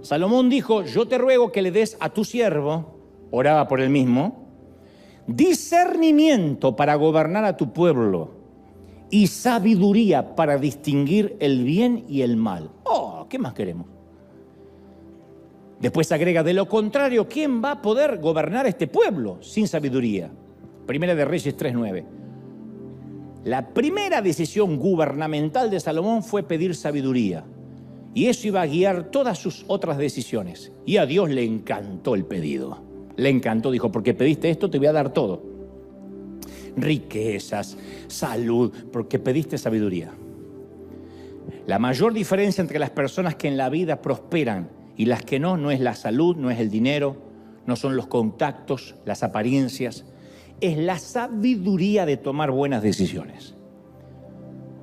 Salomón dijo, yo te ruego que le des a tu siervo, oraba por él mismo, discernimiento para gobernar a tu pueblo y sabiduría para distinguir el bien y el mal. Oh, ¿qué más queremos? Después agrega, de lo contrario, ¿quién va a poder gobernar este pueblo sin sabiduría? Primera de Reyes 3:9. La primera decisión gubernamental de Salomón fue pedir sabiduría. Y eso iba a guiar todas sus otras decisiones. Y a Dios le encantó el pedido. Le encantó, dijo, porque pediste esto, te voy a dar todo. Riquezas, salud, porque pediste sabiduría. La mayor diferencia entre las personas que en la vida prosperan y las que no es la salud, no es el dinero, no son los contactos, las apariencias, es la sabiduría de tomar buenas decisiones.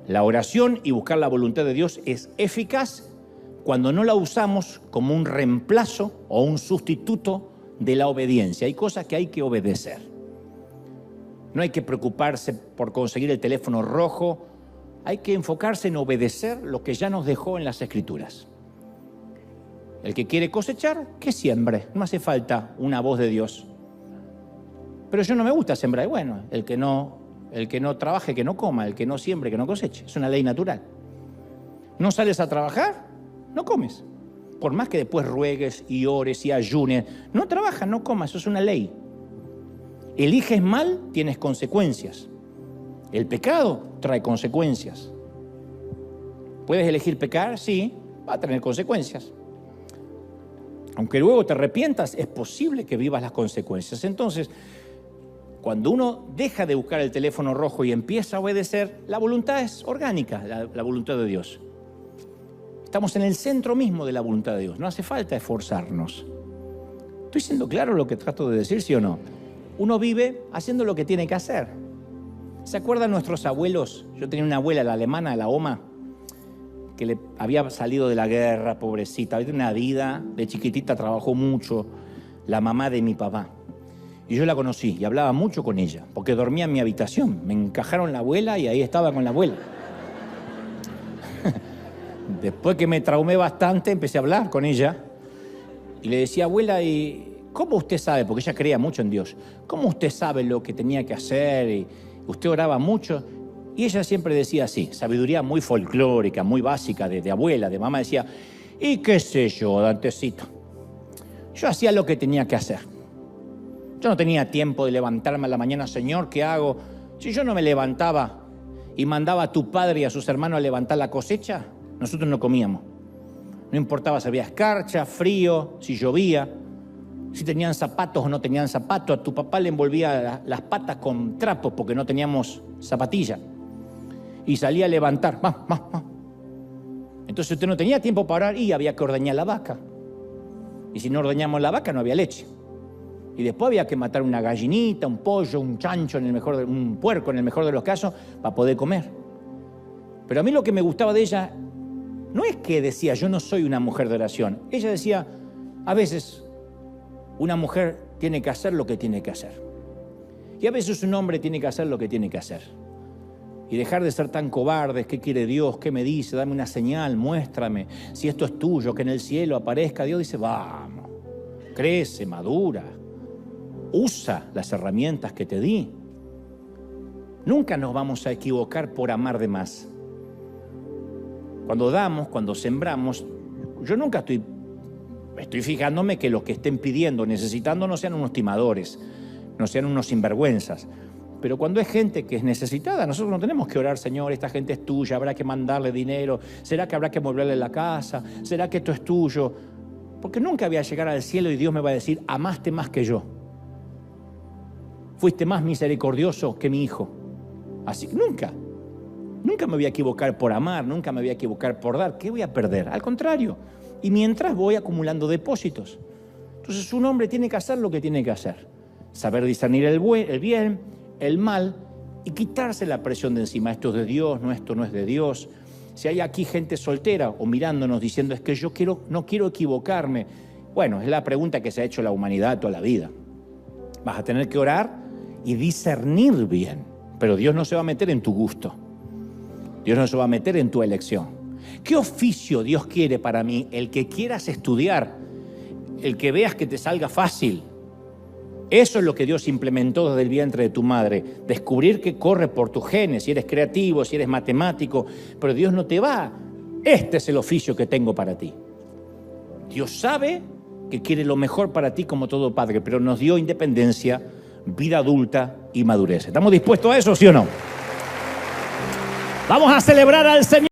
La oración y buscar la voluntad de Dios es eficaz cuando no la usamos como un reemplazo o un sustituto de la obediencia. Hay cosas que hay que obedecer. No hay que preocuparse por conseguir el teléfono rojo, hay que enfocarse en obedecer lo que ya nos dejó en las Escrituras. El que quiere cosechar, que siembre. No hace falta una voz de Dios. Pero yo no me gusta sembrar. Bueno, el que no trabaje, que no coma. El que no siembre, que no coseche. Es una ley natural. No sales a trabajar, no comes. Por más que después ruegues y ores y ayunes, no trabajas, no comas. Eso es una ley. Eliges mal, tienes consecuencias. El pecado trae consecuencias. ¿Puedes elegir pecar? Sí, va a tener consecuencias. Aunque luego te arrepientas, es posible que vivas las consecuencias. Entonces, cuando uno deja de buscar el teléfono rojo y empieza a obedecer, la voluntad es orgánica, la voluntad de Dios. Estamos en el centro mismo de la voluntad de Dios. No hace falta esforzarnos. ¿Estoy siendo claro lo que trato de decir, sí o no? Uno vive haciendo lo que tiene que hacer. ¿Se acuerdan nuestros abuelos? Yo tenía una abuela, la alemana, la Oma, que le había salido de la guerra, pobrecita. Había tenido una vida, de chiquitita trabajó mucho, la mamá de mi papá. Y yo la conocí y hablaba mucho con ella, porque dormía en mi habitación. Me encajaron la abuela y ahí estaba con la abuela. Después que me traumé bastante, empecé a hablar con ella. Y le decía, abuela, ¿y cómo usted sabe? Porque ella creía mucho en Dios. ¿Cómo usted sabe lo que tenía que hacer? Y usted oraba mucho. Y ella siempre decía así, sabiduría muy folclórica, muy básica, de abuela, de mamá. Decía, ¿y qué sé yo, Dantecito? Yo hacía lo que tenía que hacer. Yo no tenía tiempo de levantarme a la mañana, Señor, ¿qué hago? Si yo no me levantaba y mandaba a tu padre y a sus hermanos a levantar la cosecha, nosotros no comíamos. No importaba si había escarcha, frío, si llovía, si tenían zapatos o no tenían zapatos. A tu papá le envolvía las patas con trapos porque no teníamos zapatilla. Y salía a levantar. Entonces usted no tenía tiempo para orar y había que ordeñar la vaca. Y si no ordeñamos la vaca no había leche. Y después había que matar una gallinita, un pollo, un chancho, un puerco en el mejor de los casos, para poder comer. Pero a mí lo que me gustaba de ella no es que decía, yo no soy una mujer de oración. Ella decía, a veces una mujer tiene que hacer lo que tiene que hacer. Y a veces un hombre tiene que hacer lo que tiene que hacer. Y dejar de ser tan cobardes. ¿Qué quiere Dios? ¿Qué me dice? Dame una señal, muéstrame. Si esto es tuyo, que en el cielo aparezca. Dios dice, vamos, crece, madura. Usa las herramientas que te di. Nunca nos vamos a equivocar por amar de más. Cuando damos, cuando sembramos, yo nunca estoy fijándome que los que estén pidiendo, necesitando, no sean unos timadores, no sean unos sinvergüenzas. Pero cuando es gente que es necesitada, nosotros no tenemos que orar, Señor, esta gente es tuya, habrá que mandarle dinero, ¿será que habrá que moverle la casa? ¿Será que esto es tuyo? Porque nunca voy a llegar al cielo y Dios me va a decir, amaste más que yo. Fuiste más misericordioso que mi hijo. Así, nunca me voy a equivocar por amar, nunca me voy a equivocar por dar. ¿Qué voy a perder? Al contrario. Y mientras voy acumulando depósitos. Entonces un hombre tiene que hacer lo que tiene que hacer. Saber discernir el bien, el mal y quitarse la presión de encima. Esto es de Dios, no, esto no es de Dios. Si hay aquí gente soltera o mirándonos diciendo es que yo no quiero equivocarme. Bueno, es la pregunta que se ha hecho la humanidad toda la vida. Vas a tener que orar y discernir bien. Pero Dios no se va a meter en tu gusto. Dios no se va a meter en tu elección. ¿Qué oficio Dios quiere para mí? El que quieras estudiar, el que veas que te salga fácil. Eso es lo que Dios implementó desde el vientre de tu madre. Descubrir que corre por tus genes, si eres creativo, si eres matemático. Pero Dios no te va. Este es el oficio que tengo para ti. Dios sabe que quiere lo mejor para ti como todo padre, pero nos dio independencia, vida adulta y madurez. ¿Estamos dispuestos a eso, sí o no? Vamos a celebrar al Señor.